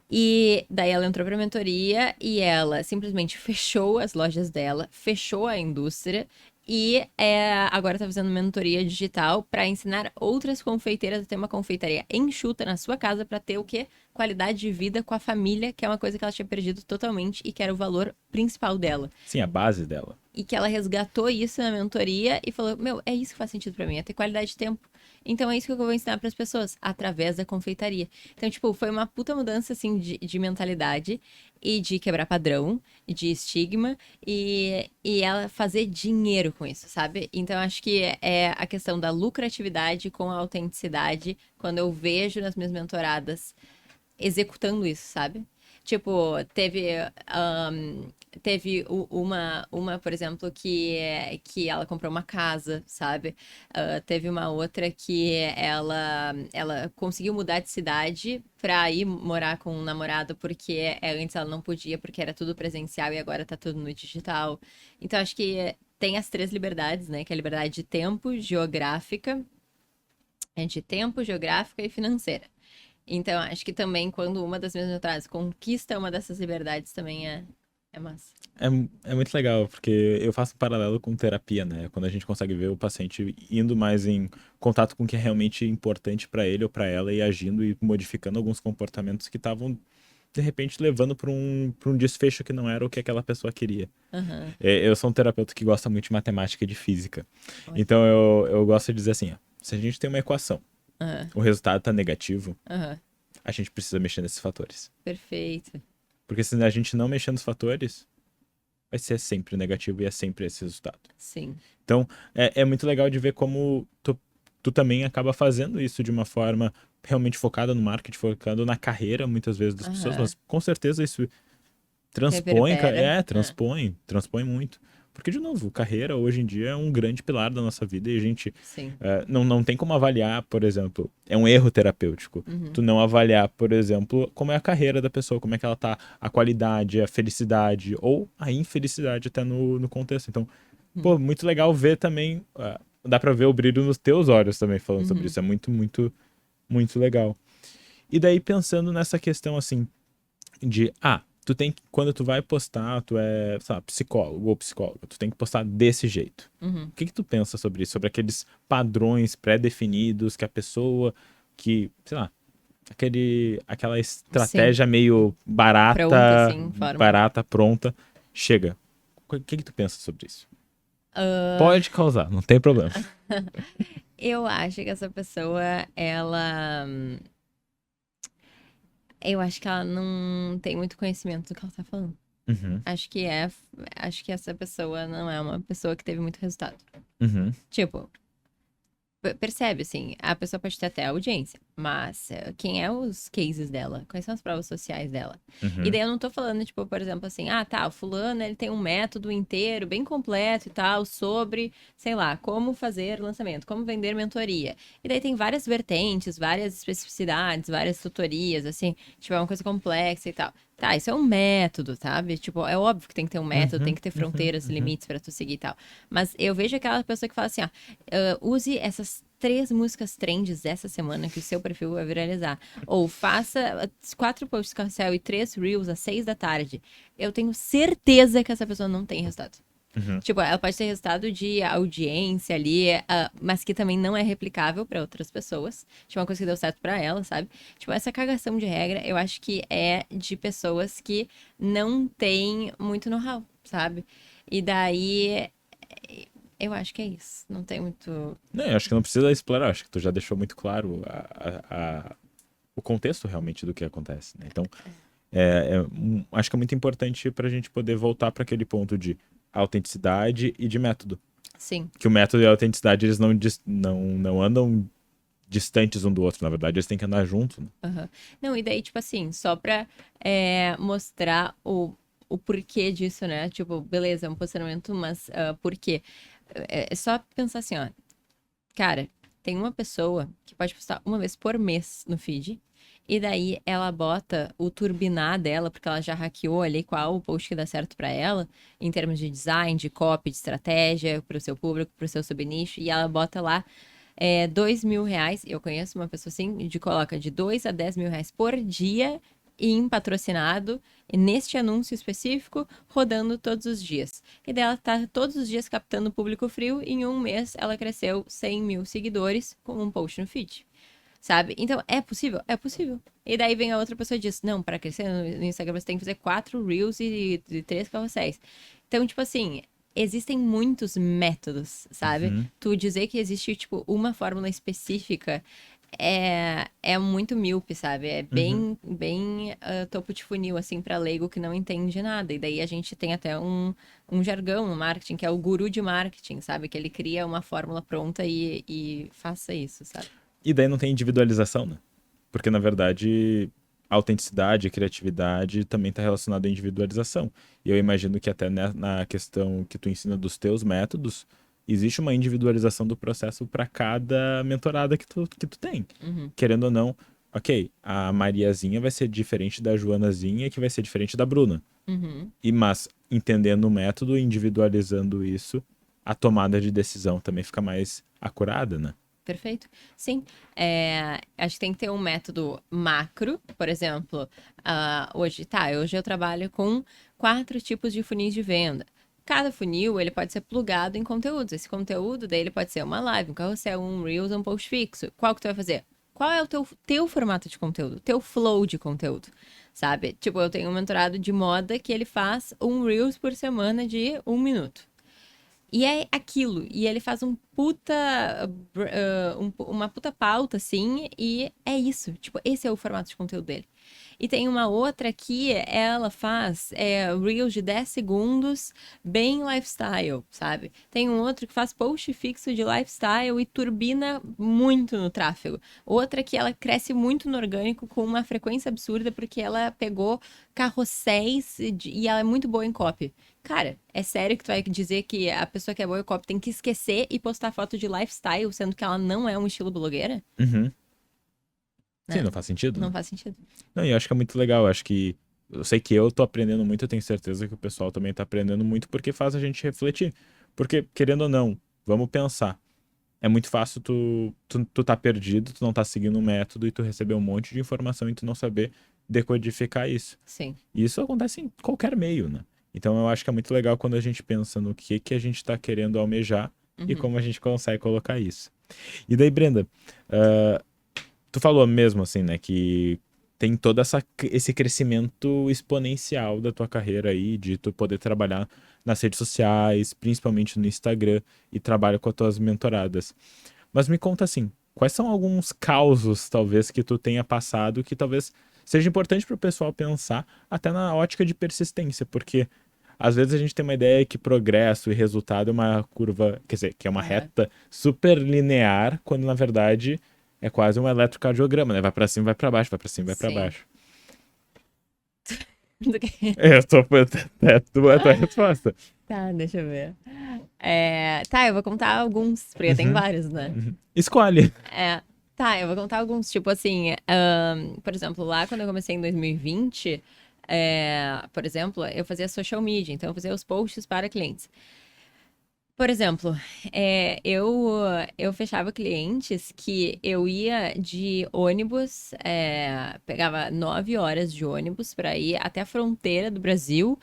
E daí ela entrou pra mentoria e ela simplesmente fechou as lojas dela, fechou a indústria e agora tá fazendo mentoria digital pra ensinar outras confeiteiras a ter uma confeitaria enxuta na sua casa pra ter o quê? Qualidade de vida com a família, que é uma coisa que ela tinha perdido totalmente e que era o valor principal dela. Sim, a base dela. E que ela resgatou isso na mentoria e falou: Meu, é isso que faz sentido pra mim, é ter qualidade de tempo. Então é isso que eu vou ensinar pras pessoas, através da confeitaria. Então, tipo, foi uma puta mudança, assim, de mentalidade e de quebrar padrão, de estigma e ela fazer dinheiro com isso, sabe? Então, acho que é a questão da lucratividade com a autenticidade, quando eu vejo nas minhas mentoradas executando isso, sabe? Tipo, teve uma, por exemplo, que ela comprou uma casa, sabe? Teve uma outra que ela conseguiu mudar de cidade pra ir morar com um namorado, porque antes ela não podia, porque era tudo presencial e agora tá tudo no digital. Então, acho que tem as três liberdades, né? Que é a liberdade de tempo, geográfica e financeira. Então, acho que também quando uma das mesmas frases conquista uma dessas liberdades também é massa. É muito legal, porque eu faço um paralelo com terapia, né? Quando a gente consegue ver o paciente indo mais em contato com o que é realmente importante para ele ou para ela e agindo e modificando alguns comportamentos que estavam, de repente, levando para um desfecho que não era o que aquela pessoa queria. Aham, Eu sou um terapeuta que gosta muito de matemática e de física. olha. Então eu gosto de dizer assim, ó, se a gente tem uma equação, Aham, o resultado está negativo, aham. a gente precisa mexer nesses fatores. Perfeito. Porque se a gente não mexer nos fatores, vai ser sempre negativo e é sempre esse resultado. Sim. Então, é muito legal de ver como tu também acaba fazendo isso de uma forma realmente focada no marketing, focada na carreira, muitas vezes, das pessoas, Aham. mas com certeza isso transpõe, Reverbera. transpõe muito. Porque, de novo, carreira hoje em dia é um grande pilar da nossa vida e a gente Sim. não tem como avaliar, por exemplo, é um erro terapêutico. Uhum. Tu não avaliar, por exemplo, como é a carreira da pessoa, como é que ela tá, a qualidade, a felicidade ou a infelicidade até no contexto. Então, Uhum. pô, muito legal ver também, dá pra ver o brilho nos teus olhos também falando sobre Uhum. isso. É muito, muito, muito legal. E daí pensando nessa questão assim de, tu tem que, quando tu vai postar, tu é, sei lá, psicólogo ou psicóloga, tu tem que postar desse jeito. Uhum. O que que tu pensa sobre isso? Sobre aqueles padrões pré-definidos que a pessoa que, sei lá, aquela Sim. estratégia meio Pronta, barata, assim, fórmula. barata, pronta, chega. O que que tu pensa sobre isso? Ah, Pode causar, não tem problema. eu acho que essa pessoa, eu acho que ela não tem muito conhecimento do que ela tá falando. Uhum, Acho que acho que essa pessoa não é uma pessoa que teve muito resultado. uhum, Tipo, percebe, assim, a pessoa pode ter até audiência, mas quem é os cases dela? Quais são as provas sociais dela? E uhum, daí eu não tô falando, tipo, por exemplo, assim, tá, o fulano, ele tem um método inteiro, bem completo e tal, sobre, sei lá, como fazer lançamento, como vender mentoria. E daí tem várias vertentes, várias especificidades, várias tutorias, assim, tipo, é uma coisa complexa e tal. Tá, isso é um método, sabe? Tipo, é óbvio que tem que ter um método, tem uhum, que ter uhum, fronteiras, uhum. limites pra tu seguir e tal. Mas eu vejo aquela pessoa que fala assim, use essas 3 músicas trends dessa semana que o seu perfil vai viralizar. Ou faça 4 posts carrossel e 3 reels às 6 da tarde. Eu tenho certeza que essa pessoa não tem resultado. Uhum. Tipo, ela pode ter resultado de audiência ali, mas que também não é replicável para outras pessoas. Tipo, uma coisa que deu certo para ela, sabe? Tipo, essa cagação de regra, eu acho que é de pessoas que não têm muito know-how, sabe? E daí, eu acho que é isso. Não tem muito. Não, eu acho que não precisa explorar, acho que tu já deixou muito claro o contexto realmente do que acontece, né? Então, acho que é muito importante para a gente poder voltar para aquele ponto de autenticidade e de método. Sim. Que o método e a autenticidade, eles não andam distantes um do outro, na verdade, eles têm que andar juntos, né? Aham. Não, e daí, tipo assim, só pra mostrar o porquê disso, né? Tipo, beleza, é um posicionamento, mas por quê? É só pensar assim, ó. Cara, tem uma pessoa que pode postar uma vez por mês no feed, e daí ela bota o turbinar dela, porque ela já hackeou ali qual o post que dá certo pra ela, em termos de design, de copy, de estratégia, pro seu público, pro seu subnicho, e ela bota lá 2.000 reais. Eu conheço uma pessoa assim, de coloca de 2 a 10 mil reais por dia em patrocinado, neste anúncio específico, rodando todos os dias. E daí ela tá todos os dias captando público frio, e em um mês ela cresceu 100 mil seguidores com um post no feed. Sabe? Então, é possível? É possível. E daí vem a outra pessoa e diz: não, para crescer no Instagram você tem que fazer 4 Reels e 3 carrosséis. Então, tipo assim, existem muitos métodos, sabe? Uhum, Tu dizer que existe, tipo, uma fórmula específica é muito míope, sabe? É uhum. bem topo de funil, assim, pra leigo que não entende nada. E daí a gente tem até um jargão no marketing, que é o guru de marketing, sabe? Que ele cria uma fórmula pronta e faça isso, sabe? E daí não tem individualização, né? Porque, na verdade, autenticidade, criatividade também está relacionado à individualização. E eu imagino que até na questão que tu ensina dos teus métodos, existe uma individualização do processo para cada mentorada que tu tem. Uhum. Querendo ou não, ok, a Mariazinha vai ser diferente da Joanazinha, que vai ser diferente da Bruna. Uhum. Mas entendendo o método, individualizando isso, a tomada de decisão também fica mais acurada, né? Perfeito. Sim. Acho que tem que ter um método macro, por exemplo, hoje eu trabalho com 4 tipos de funis de venda. Cada funil, ele pode ser plugado em conteúdos. Esse conteúdo dele pode ser uma live, um carrossel, um Reels, um post fixo. Qual que tu vai fazer? Qual é o teu formato de conteúdo? Teu flow de conteúdo, sabe? Tipo, eu tenho um mentorado de moda que ele faz um Reels por semana de 1 minuto. E é aquilo. E ele faz uma puta pauta, assim, e é isso. Tipo, esse é o formato de conteúdo dele. E tem uma outra que ela faz Reels de 10 segundos, bem lifestyle, sabe? Tem um outro que faz post fixo de lifestyle e turbina muito no tráfego. Outra que ela cresce muito no orgânico com uma frequência absurda porque ela pegou carrosséis e ela é muito boa em copy. Cara, é sério que tu vai dizer que a pessoa que é boa em copy tem que esquecer e postar foto de lifestyle, sendo que ela não é um estilo blogueira? Uhum. Sim, Né? não faz sentido, Não né? faz sentido. Não, e eu acho que é muito legal. Eu acho que. Eu sei que eu tô aprendendo muito, eu tenho certeza que o pessoal também tá aprendendo muito, porque faz a gente refletir. Porque, querendo ou não, vamos pensar. É muito fácil tu tá perdido, tu não tá seguindo um método e tu receber um monte de informação e tu não saber decodificar isso. Sim. E isso acontece em qualquer meio, né? Então eu acho que é muito legal quando a gente pensa no que a gente tá querendo almejar e Uhum. como a gente consegue colocar isso. E daí, Brenda, ah, tu falou mesmo assim, né, que tem todo esse crescimento exponencial da tua carreira aí, de tu poder trabalhar nas redes sociais, principalmente no Instagram, e trabalha com as tuas mentoradas. Mas me conta assim, quais são alguns causos, talvez, que tu tenha passado que talvez seja importante para o pessoal pensar, até na ótica de persistência, porque às vezes a gente tem uma ideia que progresso e resultado é uma curva, quer dizer, que é uma Aham. reta super linear, quando na verdade é quase um eletrocardiograma, né? Vai pra cima, vai pra baixo, vai pra cima, vai pra Sim. baixo. Eu tô é a tua resposta. Tá, deixa eu ver. Eu vou contar alguns, porque tem Uhum, vários, né? uhum. Escolhe. Eu vou contar alguns, tipo assim, por exemplo, lá quando eu comecei em 2020, por exemplo, eu fazia social media, então eu fazia os posts para clientes. Por exemplo, eu fechava clientes que eu ia de ônibus, pegava 9 horas de ônibus para ir até a fronteira do Brasil,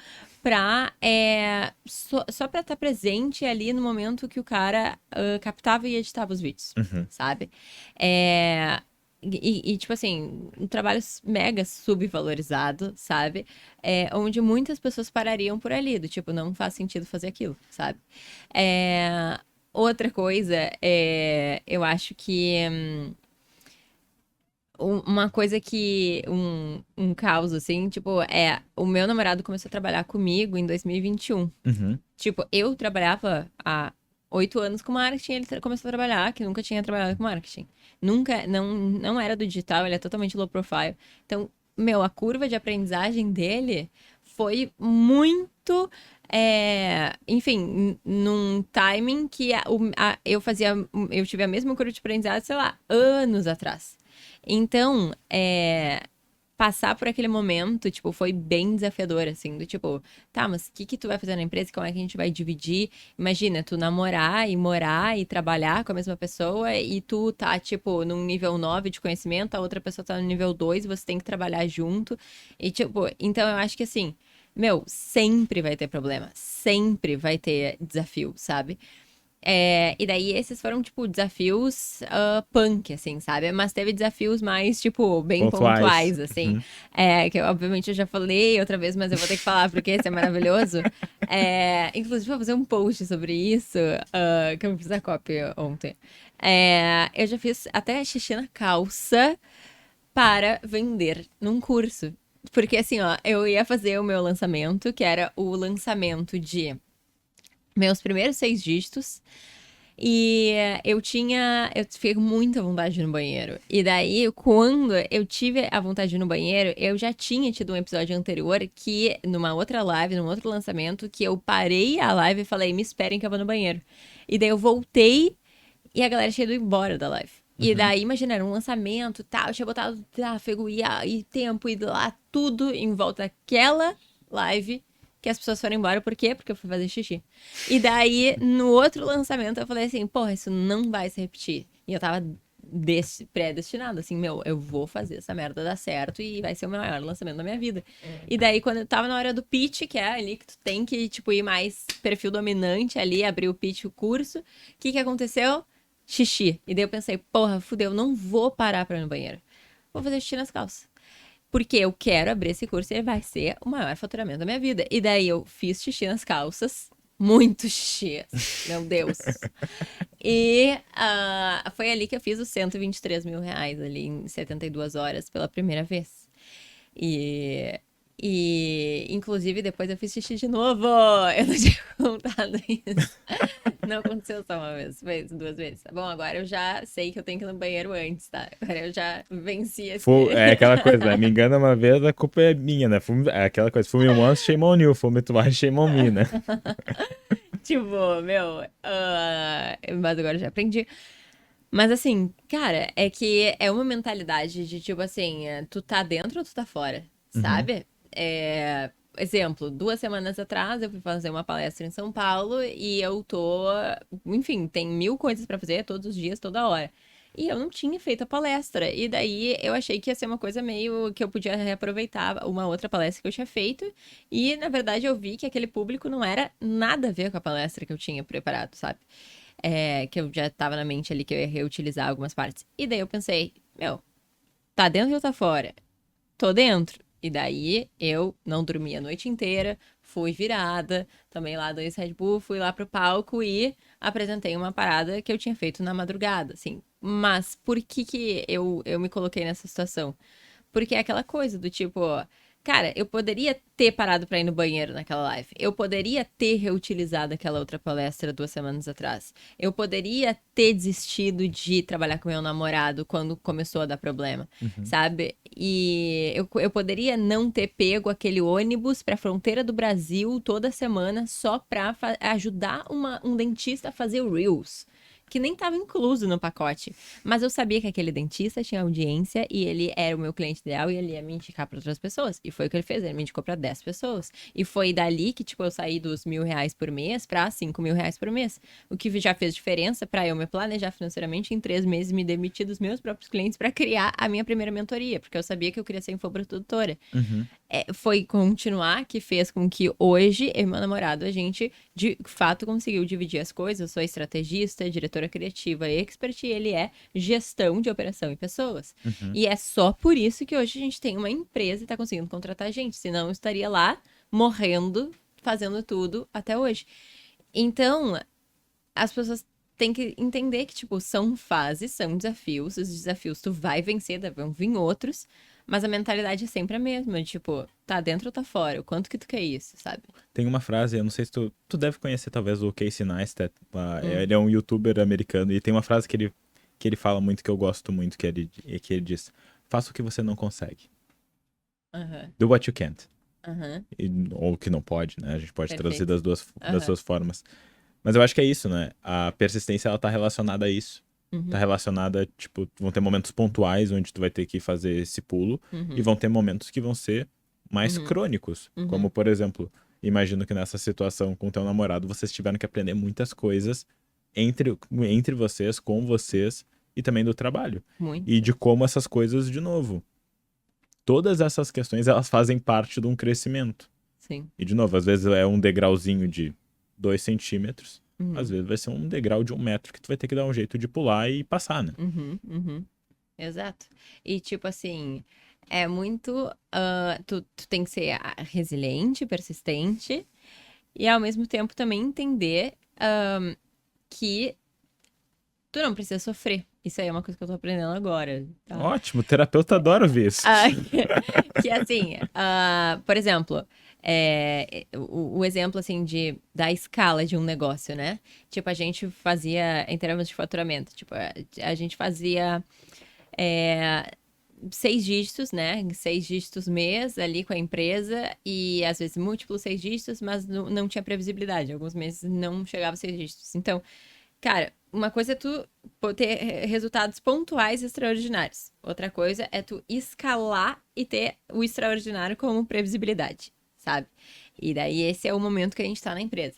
só para estar presente ali no momento que o cara captava e editava os vídeos, Uhum. sabe? Tipo assim, um trabalho mega subvalorizado, sabe? Onde muitas pessoas parariam por ali, do tipo, não faz sentido fazer aquilo, sabe? É, Outra coisa, eu acho que uma coisa que, um caos, assim, tipo, o meu namorado começou a trabalhar comigo em 2021. Uhum. Tipo, eu trabalhava há 8 anos com marketing, ele começou a trabalhar, que nunca tinha trabalhado com marketing. Nunca, não era do digital, ele é totalmente low profile. Então, a curva de aprendizagem dele foi muito, enfim, num timing que eu tive a mesma curva de aprendizado, sei lá, anos atrás. Então, passar por aquele momento, tipo, foi bem desafiador, assim, do tipo, tá, mas o que tu vai fazer na empresa? Como é que a gente vai dividir? Imagina, tu namorar e morar e trabalhar com a mesma pessoa e tu tá, tipo, num nível 9 de conhecimento, a outra pessoa tá no nível 2, você tem que trabalhar junto. E, tipo, então eu acho que, assim, sempre vai ter problema, sempre vai ter desafio, sabe? E daí esses foram, tipo, desafios punk, assim, sabe? Mas teve desafios mais, tipo, bem Pontuais. pontuais, assim. Uhum. Que obviamente eu já falei outra vez, mas eu vou ter que falar porque esse é maravilhoso. Inclusive, vou fazer um post sobre isso, que eu fiz a cópia ontem. Eu já fiz até xixi na calça para vender num curso. Porque, assim, ó, eu ia fazer o meu lançamento, que era o lançamento de meus primeiros 6 dígitos. E eu fiquei com muita vontade de ir no banheiro. E daí, quando eu tive a vontade de ir no banheiro, eu já tinha tido um episódio anterior que, numa outra live, num outro lançamento, que eu parei a live e falei, me esperem que eu vou no banheiro. E daí eu voltei e a galera tinha ido embora da live. E daí, imagina, era um lançamento e tal, eu tinha botado tráfego e tempo e lá, tudo em volta daquela live que as pessoas foram embora. Por quê? Porque eu fui fazer xixi. E daí, no outro lançamento, eu falei assim, porra, isso não vai se repetir. E eu tava predestinado, assim, meu, eu vou fazer essa merda dar certo e vai ser o maior lançamento da minha vida. E daí, quando eu tava na hora do pitch, que é ali que tu tem que, tipo, ir mais perfil dominante ali, abrir o pitch, o curso, o que aconteceu? Xixi. E daí eu pensei, porra, fudeu, não vou parar pra ir no banheiro. Vou fazer xixi nas calças. Porque eu quero abrir esse curso e ele vai ser o maior faturamento da minha vida. E daí eu fiz xixi nas calças. Muito xixi. Meu Deus. E foi ali que eu fiz os 123 mil reais ali em 72 horas pela primeira vez. E inclusive, depois eu fiz xixi de novo. Eu não tinha contado isso. Não aconteceu só uma vez, foi 2 vezes. Bom, agora eu já sei que eu tenho que ir no banheiro antes, tá? Agora eu já venci esse... É aquela coisa, né? Me engana uma vez, a culpa é minha, né? É aquela coisa, fume once, shame on you. Fume twice, shame on me, né? Tipo, meu... mas agora eu já aprendi. Mas assim, cara, é que é uma mentalidade de tipo assim, tu tá dentro ou tu tá fora, sabe? Exemplo, 2 semanas atrás eu fui fazer uma palestra em São Paulo e eu tô, enfim, tem 1000 coisas pra fazer todos os dias, toda hora. E eu não tinha feito a palestra. E daí eu achei que ia ser uma coisa meio que eu podia reaproveitar uma outra palestra que eu tinha feito. E na verdade eu vi que aquele público não era nada a ver com a palestra que eu tinha preparado, sabe? Que eu já tava na mente ali que eu ia reutilizar algumas partes. E daí eu pensei, meu, tá dentro ou tá fora? Tô dentro. E daí eu não dormi a noite inteira, fui virada, tomei lá 2 Red Bull, fui lá pro palco e apresentei uma parada que eu tinha feito na madrugada, assim. Mas por que eu me coloquei nessa situação? Porque é aquela coisa do tipo, cara, eu poderia ter parado pra ir no banheiro naquela live. Eu poderia ter reutilizado aquela outra palestra 2 semanas atrás. Eu poderia ter desistido de trabalhar com meu namorado quando começou a dar problema, sabe? E eu poderia não ter pego aquele ônibus pra fronteira do Brasil toda semana só pra ajudar um dentista a fazer Reels. Que nem estava incluso no pacote. Mas eu sabia que aquele dentista tinha audiência e ele era o meu cliente ideal e ele ia me indicar para outras pessoas. E foi o que ele fez, ele me indicou para 10 pessoas. E foi dali que, tipo, eu saí dos R$ 1.000 por mês para R$ 5.000 por mês. O que já fez diferença para eu me planejar financeiramente em 3 meses, me demitir dos meus próprios clientes para criar a minha primeira mentoria, porque eu sabia que eu queria ser infoprodutora. Foi continuar que fez com que hoje, eu e meu namorado, a gente de fato conseguiu dividir as coisas. Eu sou estrategista, diretora criativa, expert, e ele é gestão de operação e pessoas. E é só por isso que hoje a gente tem uma empresa e tá conseguindo contratar gente, senão eu estaria lá morrendo, fazendo tudo até hoje. Então, as pessoas têm que entender que, tipo, são fases, são desafios, os desafios tu vai vencer, vão vir outros, mas a mentalidade é sempre a mesma, tipo, tá dentro ou tá fora, o quanto que tu quer isso, sabe? Tem uma frase, eu não sei se tu deve conhecer talvez o Casey Neistat, ele é um youtuber americano e tem uma frase que ele fala muito, que eu gosto muito, que ele diz, faça o que você não consegue. Do what you can't. Ou que não pode, né? A gente pode traduzir das duas formas. Mas eu acho que é isso, né? A persistência, ela tá relacionada a isso. Tá relacionada, tipo, vão ter momentos pontuais onde tu vai ter que fazer esse pulo e vão ter momentos que vão ser mais crônicos. Como, por exemplo, imagino que nessa situação com o teu namorado, vocês tiveram que aprender muitas coisas entre vocês, com vocês e também do trabalho. Muito. E de como essas coisas, de novo, todas essas questões, elas fazem parte de um crescimento. Sim. E, de novo, às vezes é um degrauzinho de 2 centímetros, às vezes vai ser um degrau de 1 metro que tu vai ter que dar um jeito de pular e passar, né? Exato. E, tipo assim, é muito... tu tem que ser resiliente, persistente e, ao mesmo tempo, também entender que tu não precisa sofrer. Isso aí é uma coisa que eu tô aprendendo agora. Tá? Ótimo, o terapeuta adora ouvir isso. Que assim, por exemplo, O exemplo, assim, da escala de um negócio, né? Tipo, a gente fazia, em termos de faturamento, tipo, a gente fazia 6 dígitos, né? 6 dígitos mês ali com a empresa e às vezes múltiplos 6 dígitos, mas não tinha previsibilidade. Alguns meses não chegava a 6 dígitos. Então, cara, uma coisa é tu ter resultados pontuais extraordinários. Outra coisa é tu escalar e ter o extraordinário como previsibilidade, sabe? E daí esse é o momento que a gente tá na empresa.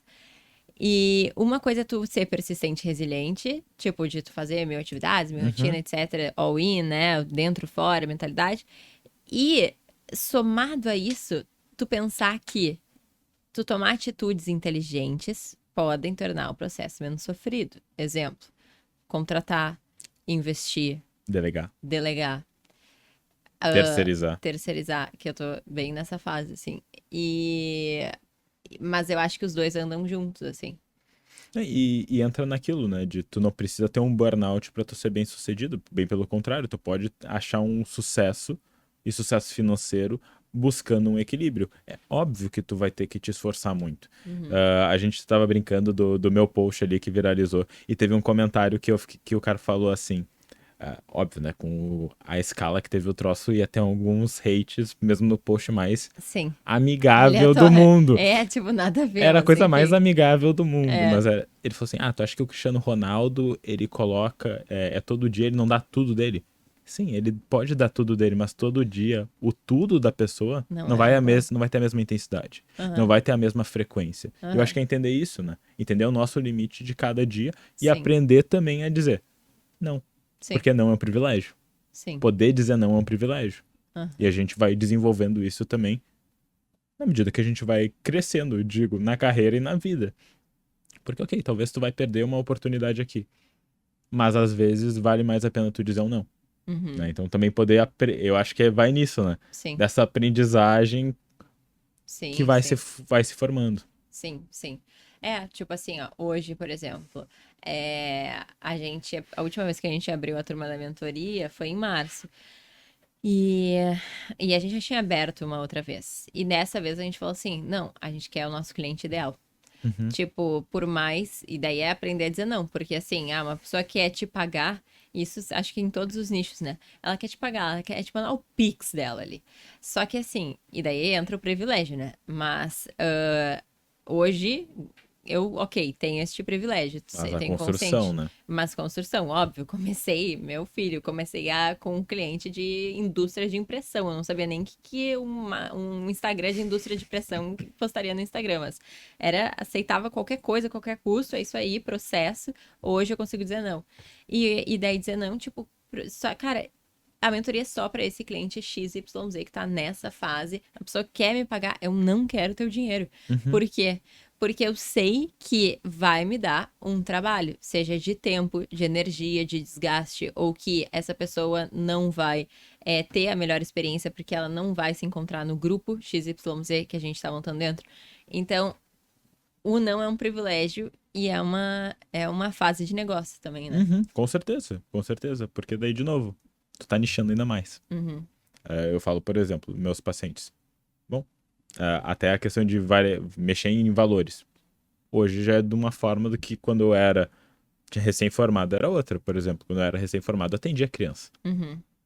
E uma coisa é tu ser persistente e resiliente, tipo, de tu fazer mil atividades, mil rotina, etc., all in, né? Dentro, fora, mentalidade. E, somado a isso, tu pensar que tu tomar atitudes inteligentes podem tornar o processo menos sofrido. Exemplo, contratar, investir, Delegar. delegar, Terceirizar. terceirizar, que eu tô bem nessa fase, assim. Mas eu acho que os dois andam juntos, assim. E entra naquilo, né? De tu não precisa ter um burnout pra tu ser bem sucedido. Bem pelo contrário, tu pode achar um sucesso e sucesso financeiro buscando um equilíbrio. É óbvio que tu vai ter que te esforçar muito. A gente estava brincando do meu post ali que viralizou e teve um comentário que o cara falou assim. Óbvio, né? Com a escala que teve o troço, ia ter alguns hates, mesmo no post mais Sim. amigável do mundo. Tipo, nada a ver. Era a mas, coisa mais enfim. amigável do mundo, mas ele falou assim, tu acha que o Cristiano Ronaldo, ele coloca, todo dia, ele não dá tudo dele? Sim, ele pode dar tudo dele, mas todo dia, o tudo da pessoa Não não é vai, igual. não vai ter a mesma intensidade, não Aham. vai ter a mesma frequência. Eu acho Aham. que é entender isso, né? Entender o nosso limite de cada dia e Sim. aprender também a dizer não, Sim. porque não é um privilégio. Sim. Poder dizer não é um privilégio. Aham. E a gente vai desenvolvendo isso também na medida que a gente vai crescendo, eu digo, na carreira e na vida. Porque, ok, talvez tu vai perder uma oportunidade aqui. Mas às vezes vale mais a pena tu dizer um não. Uhum. Né? Então também poder. Eu acho que vai nisso, né? Sim. Dessa aprendizagem que Sim, vai, sim. vai se formando. Sim, sim. Tipo assim, ó, hoje, por exemplo, a última vez que a gente abriu a turma da mentoria foi em março. E a gente já tinha aberto uma outra vez. E dessa vez a gente falou assim: não, a gente quer o nosso cliente ideal. Tipo, por mais. E daí é aprender a dizer não. Porque assim, uma pessoa quer te pagar. Isso acho que em todos os nichos, né? Ela quer te pagar, ela quer te mandar o Pix dela ali. Só que assim, e daí entra o privilégio, né? Mas hoje ok, tenho este privilégio, Mas a tenho construção, consciente. né? Mas construção, óbvio, comecei com um cliente de indústria de impressão. Eu não sabia nem que um Instagram de indústria de impressão postaria no Instagram, mas aceitava qualquer coisa, qualquer custo, é isso aí, processo. Hoje eu consigo dizer não. E daí dizer não, tipo, cara, a mentoria é só para esse cliente XYZ que tá nessa fase. A pessoa quer me pagar, eu não quero teu dinheiro. Por quê? Porque eu sei que vai me dar um trabalho, seja de tempo, de energia, de desgaste, ou que essa pessoa não vai ter a melhor experiência porque ela não vai se encontrar no grupo XYZ que a gente tá montando dentro. Então, o não é um privilégio e é uma fase de negócio também, né? Com certeza. Porque daí, de novo, tu tá nichando ainda mais. Eu falo, por exemplo, meus pacientes. Bom, até a questão de mexer em valores. Hoje já é de uma forma do que quando eu era recém-formado era outra. Por exemplo, quando eu era recém-formado, eu atendia criança.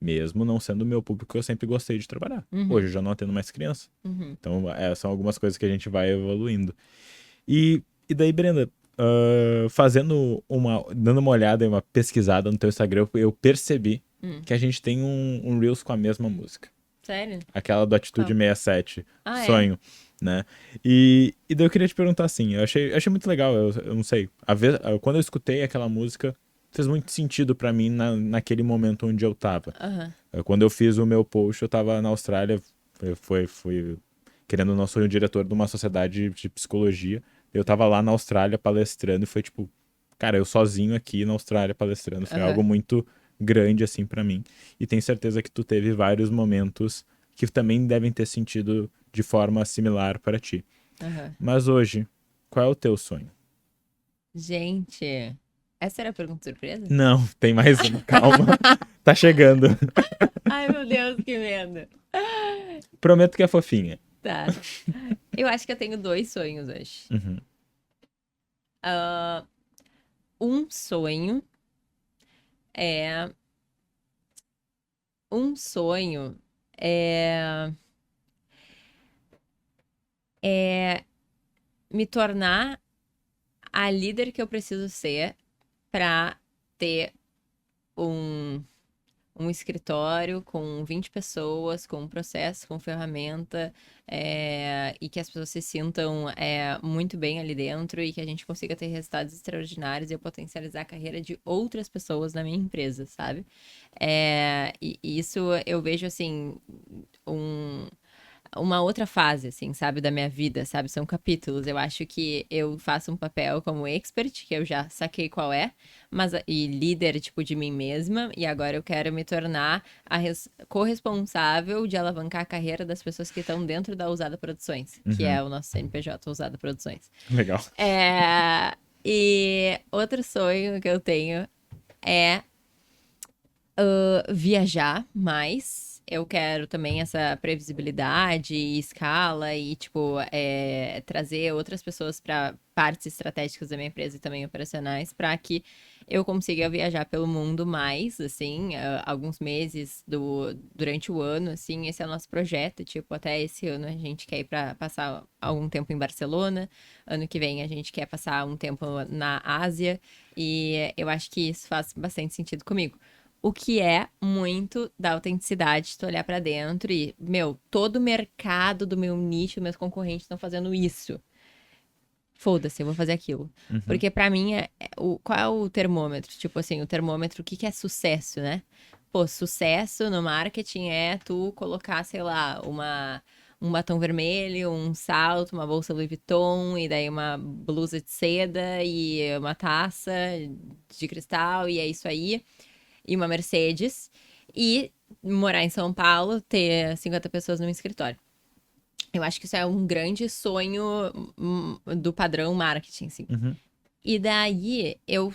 Mesmo não sendo o meu público que eu sempre gostei de trabalhar. Hoje eu já não atendo mais criança. Então, são algumas coisas que a gente vai evoluindo. E daí, Brenda, dando uma olhada e uma pesquisada no teu Instagram, eu percebi que a gente tem um Reels com a mesma música. Sério? Aquela do Atitude Qual? 67, Ah, Sonho, né? E daí eu queria te perguntar assim, eu achei muito legal, eu não sei, quando eu escutei aquela música, fez muito sentido pra mim naquele momento onde eu tava. Quando eu fiz o meu post, eu tava na Austrália, fui querendo não sou o diretor de uma sociedade de psicologia, eu tava lá na Austrália palestrando e foi tipo, cara, eu sozinho aqui na Austrália palestrando, foi algo muito grande assim pra mim. E tenho certeza que tu teve vários momentos que também devem ter sentido de forma similar para ti. Mas hoje, qual é o teu sonho? Gente, essa era a pergunta surpresa? Não, tem mais uma, calma. Tá chegando. Ai, meu Deus, que medo. Prometo que é fofinha. Tá. Eu acho que eu tenho 2 sonhos hoje. Uhum. Um sonho é... Um sonho é... É me tornar a líder que eu preciso ser pra ter um escritório com 20 pessoas, com um processo, com ferramenta, e que as pessoas se sintam muito bem ali dentro e que a gente consiga ter resultados extraordinários e eu potencializar a carreira de outras pessoas na minha empresa, sabe? E isso eu vejo assim, um uma outra fase, assim, sabe, da minha vida, sabe? São capítulos. Eu acho que eu faço um papel como expert, que eu já saquei qual é, mas e líder, tipo, de mim mesma, e agora eu quero me tornar a corresponsável de alavancar a carreira das pessoas que estão dentro da Ousada Produções, que é o nosso CNPJ Ousada Produções. Legal. E outro sonho que eu tenho é viajar mais. Eu quero também essa previsibilidade e escala e, tipo, trazer outras pessoas para partes estratégicas da minha empresa e também operacionais para que eu consiga viajar pelo mundo mais, assim, alguns meses durante o ano, assim, esse é o nosse projeto, tipo, até esse ano a gente quer ir para passar algum tempo em Barcelona, ano que vem a gente quer passar um tempo na Ásia e eu acho que isso faz bastante sentido comigo. O que é muito da autenticidade, tu olhar pra dentro e, meu, todo o mercado do meu nicho, meus concorrentes estão fazendo isso. Foda-se, eu vou fazer aquilo. Uhum. Porque pra mim, qual é o termômetro? Tipo assim, o termômetro, o que que é sucesso, né? Pô, sucesso no marketing é tu colocar, sei lá, um batom vermelho, um salto, uma bolsa Louis Vuitton, e daí uma blusa de seda e uma taça de cristal, e é isso aí e uma Mercedes e morar em São Paulo, ter 50 pessoas no escritório. Eu acho que isso é um grande sonho do padrão marketing, assim. Uhum. E daí, eu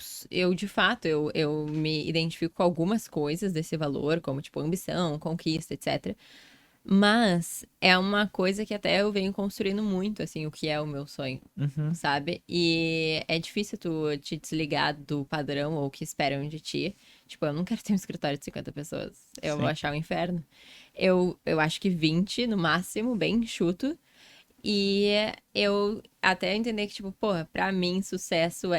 de fato, eu me identifico com algumas coisas desse valor, como, tipo, ambição, conquista, etc. Mas é uma coisa que até eu venho construindo muito, assim, o que é o meu sonho, Uhum. sabe? E é difícil tu te desligar do padrão ou o que esperam de ti. Tipo, eu não quero ter um escritório de 50 pessoas. Eu vou Sim. achar um inferno. Eu acho que 20 no máximo, bem enxuto. E eu até entender que, tipo, porra, pra mim, sucesso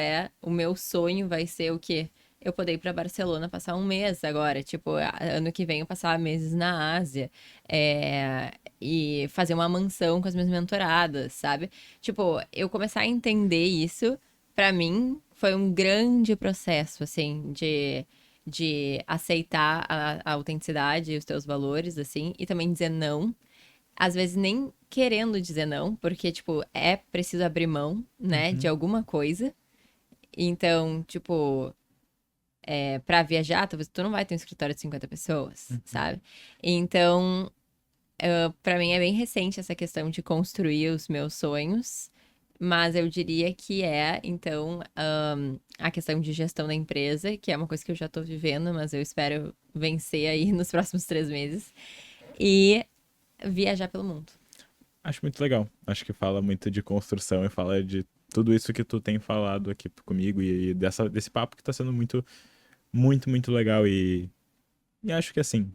o meu sonho vai ser o quê? Eu poder ir pra Barcelona passar um mês agora, tipo, ano que vem eu passar meses na Ásia, e fazer uma mansão com as minhas mentoradas, sabe? Tipo, eu começar a entender isso, pra mim, foi um grande processo, assim, de aceitar a autenticidade e os teus valores, assim, e também dizer não às vezes nem querendo dizer não, porque, tipo, é preciso abrir mão, né, de Uhum. alguma coisa. Então, tipo, pra viajar, talvez tu não vai ter um escritório de 50 pessoas, Uhum. sabe? Então, pra mim é bem recente essa questão de construir os meus sonhos, mas eu diria que então, a questão de gestão da empresa, que é uma coisa que eu já tô vivendo, mas eu espero vencer aí nos próximos 3 meses, e viajar pelo mundo. Acho muito legal. Acho que fala muito de construção e fala de tudo isso que tu tem falado aqui comigo e desse papo que tá sendo muito, muito, muito legal. E acho que assim,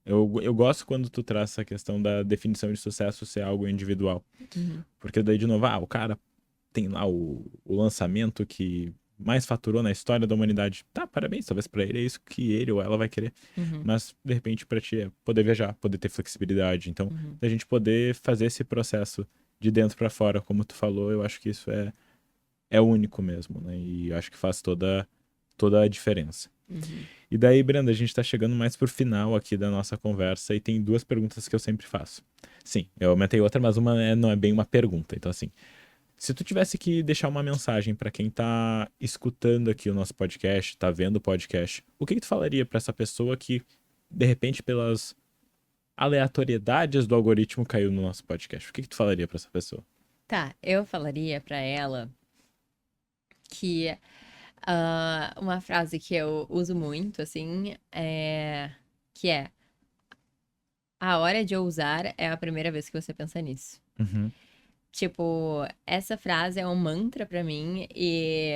eu gosto quando tu traz essa questão da definição de sucesso ser algo individual. Uhum. Porque daí, de novo, o cara tem lá o lançamento que mais faturou na história da humanidade. Tá, parabéns, talvez pra ele é isso que ele ou ela vai querer. Uhum. Mas, de repente, pra ti é poder viajar, poder ter flexibilidade. Então, Uhum. a gente poder fazer esse processo de dentro pra fora, como tu falou, eu acho que isso é único mesmo, né? E acho que faz toda a diferença. Uhum. E daí, Brenda, a gente tá chegando mais pro final aqui da nossa conversa e tem duas perguntas que eu sempre faço. Sim, eu aumentei outra, mas uma não é bem uma pergunta. Então, assim, se tu tivesse que deixar uma mensagem pra quem tá escutando aqui o nosso podcast, tá vendo o podcast, o que que tu falaria pra essa pessoa que, de repente, pelas aleatoriedades do algoritmo caiu no nosso podcast? O que que tu falaria pra essa pessoa? Tá, eu falaria pra ela que uma frase que eu uso muito, assim, que é a hora de ousar é a primeira vez que você pensa nisso. Uhum. Tipo, essa frase é um mantra pra mim e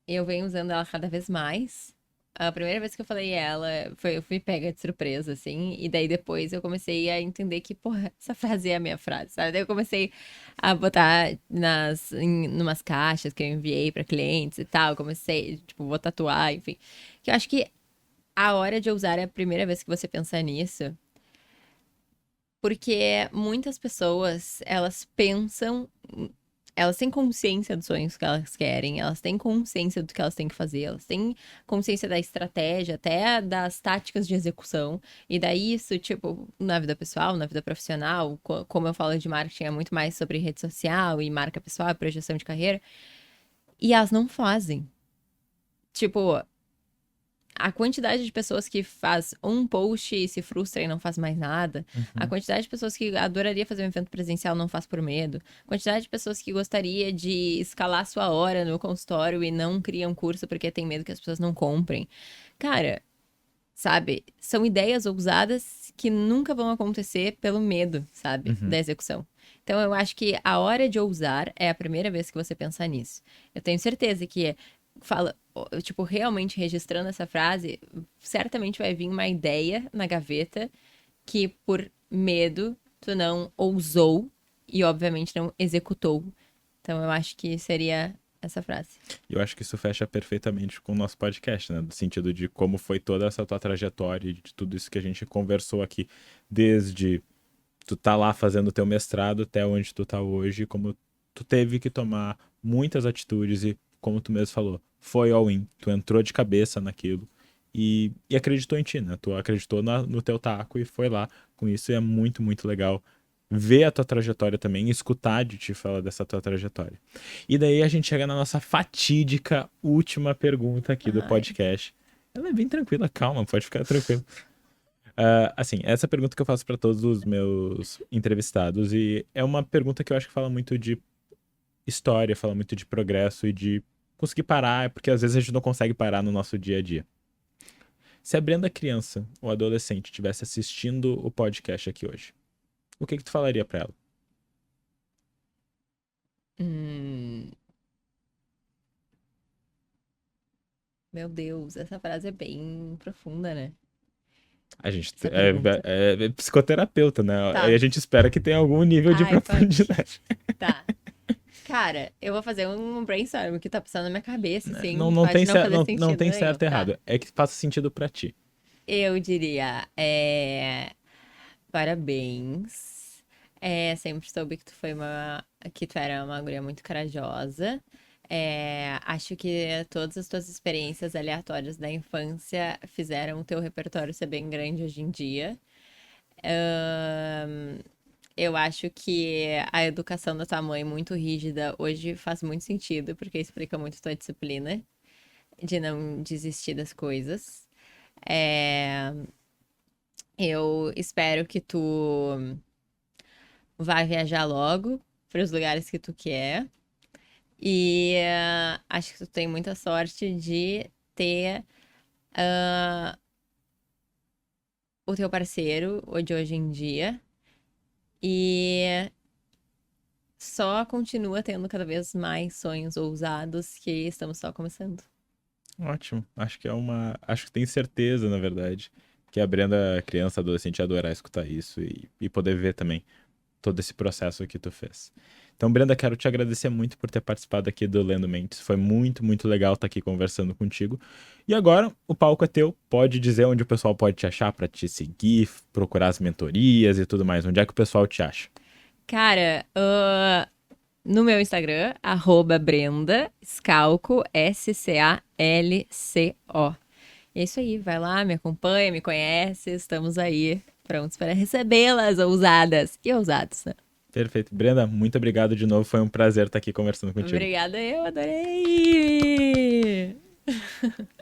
eu venho usando ela cada vez mais. A primeira vez que eu falei ela, eu fui pega de surpresa, assim, e daí depois eu comecei a entender que, porra, essa frase é a minha frase, sabe? Daí eu comecei a botar numas caixas que eu enviei pra clientes e tal, comecei, tipo, vou tatuar, enfim. Que eu acho que a hora de usar é a primeira vez que você pensa nisso. Porque muitas pessoas, elas têm consciência dos sonhos que elas querem, elas têm consciência do que elas têm que fazer, elas têm consciência da estratégia, até das táticas de execução. E daí isso, tipo, na vida pessoal, na vida profissional, como eu falo de marketing, é muito mais sobre rede social e marca pessoal, e projeção de carreira. E elas não fazem. Tipo, a quantidade de pessoas que faz um post e se frustra e não faz mais nada. A Uhum. quantidade de pessoas que adoraria fazer um evento presencial não faz por medo. A quantidade de pessoas que gostaria de escalar sua hora no consultório e não cria um curso porque tem medo que as pessoas não comprem. Cara, sabe? São ideias ousadas que nunca vão acontecer pelo medo, sabe? Uhum. Da execução. Então eu acho que a hora de ousar é a primeira vez que você pensar nisso. Eu tenho certeza que fala, tipo, realmente registrando essa frase, certamente vai vir uma ideia na gaveta que por medo tu não ousou e obviamente não executou. Então eu acho que seria essa frase. E eu acho que isso fecha perfeitamente com o nosso podcast, né? No sentido de como foi toda essa tua trajetória e de tudo isso que a gente conversou aqui, desde tu tá lá fazendo o teu mestrado até onde tu tá hoje, como tu teve que tomar muitas atitudes e, como tu mesmo falou, foi all in. Tu entrou de cabeça naquilo e acreditou em ti, né? Tu acreditou no teu taco e foi lá com isso e é muito, muito legal ver a tua trajetória também e escutar de ti falar dessa tua trajetória. E daí a gente chega na nossa fatídica última pergunta aqui do Ai, podcast. Ela é bem tranquila, calma, pode ficar tranquilo. Assim, essa pergunta que eu faço para todos os meus entrevistados e é uma pergunta que eu acho que fala muito de história, fala muito de progresso e de conseguir parar, porque às vezes a gente não consegue parar no nosso dia a dia. Se a Brenda criança ou adolescente estivesse assistindo o podcast aqui hoje, o que que tu falaria para ela? hum, meu Deus, essa frase é bem profunda, né? A gente Essa pergunta. é psicoterapeuta, né? Aí Tá. a gente espera que tenha algum nível de Ai, pode. profundidade. Tá. Cara, eu vou fazer um brainstorm que tá passando na minha cabeça, Não, assim. Pode não fazer não sentido tem nenhum. certo e Tá. errado. É que faça sentido para ti. Eu diria, parabéns. Sempre soube que que tu era uma guria muito corajosa. Acho que todas as tuas experiências aleatórias da infância fizeram o teu repertório ser bem grande hoje em dia. Eu acho que a educação da tua mãe muito rígida hoje faz muito sentido, porque explica muito tua disciplina de não desistir das coisas. É, eu espero que tu vá viajar logo para os lugares que tu quer. E acho que tu tem muita sorte de ter o teu parceiro de hoje em dia. E só continua tendo cada vez mais sonhos ousados que estamos só começando. Ótimo. Acho que é uma. Acho que tenho certeza, na verdade, que a Brenda, criança, adolescente, ia adorar escutar isso e poder ver também todo esse processo que tu fez. Então, Brenda, quero te agradecer muito por ter participado aqui do Lendo Mentes. Foi muito, muito legal estar aqui conversando contigo. E agora, o palco é teu. Pode dizer onde o pessoal pode te achar para te seguir, procurar as mentorias e tudo mais. Onde é que o pessoal te acha? Cara, no meu Instagram, Brenda Scalco, Scalco. É isso aí, vai lá, me acompanha, me conhece, estamos aí prontos para recebê-las, ousadas e ousados, né? Perfeito. Brenda, muito obrigado de novo. Foi um prazer estar aqui conversando contigo. Obrigada, eu adorei!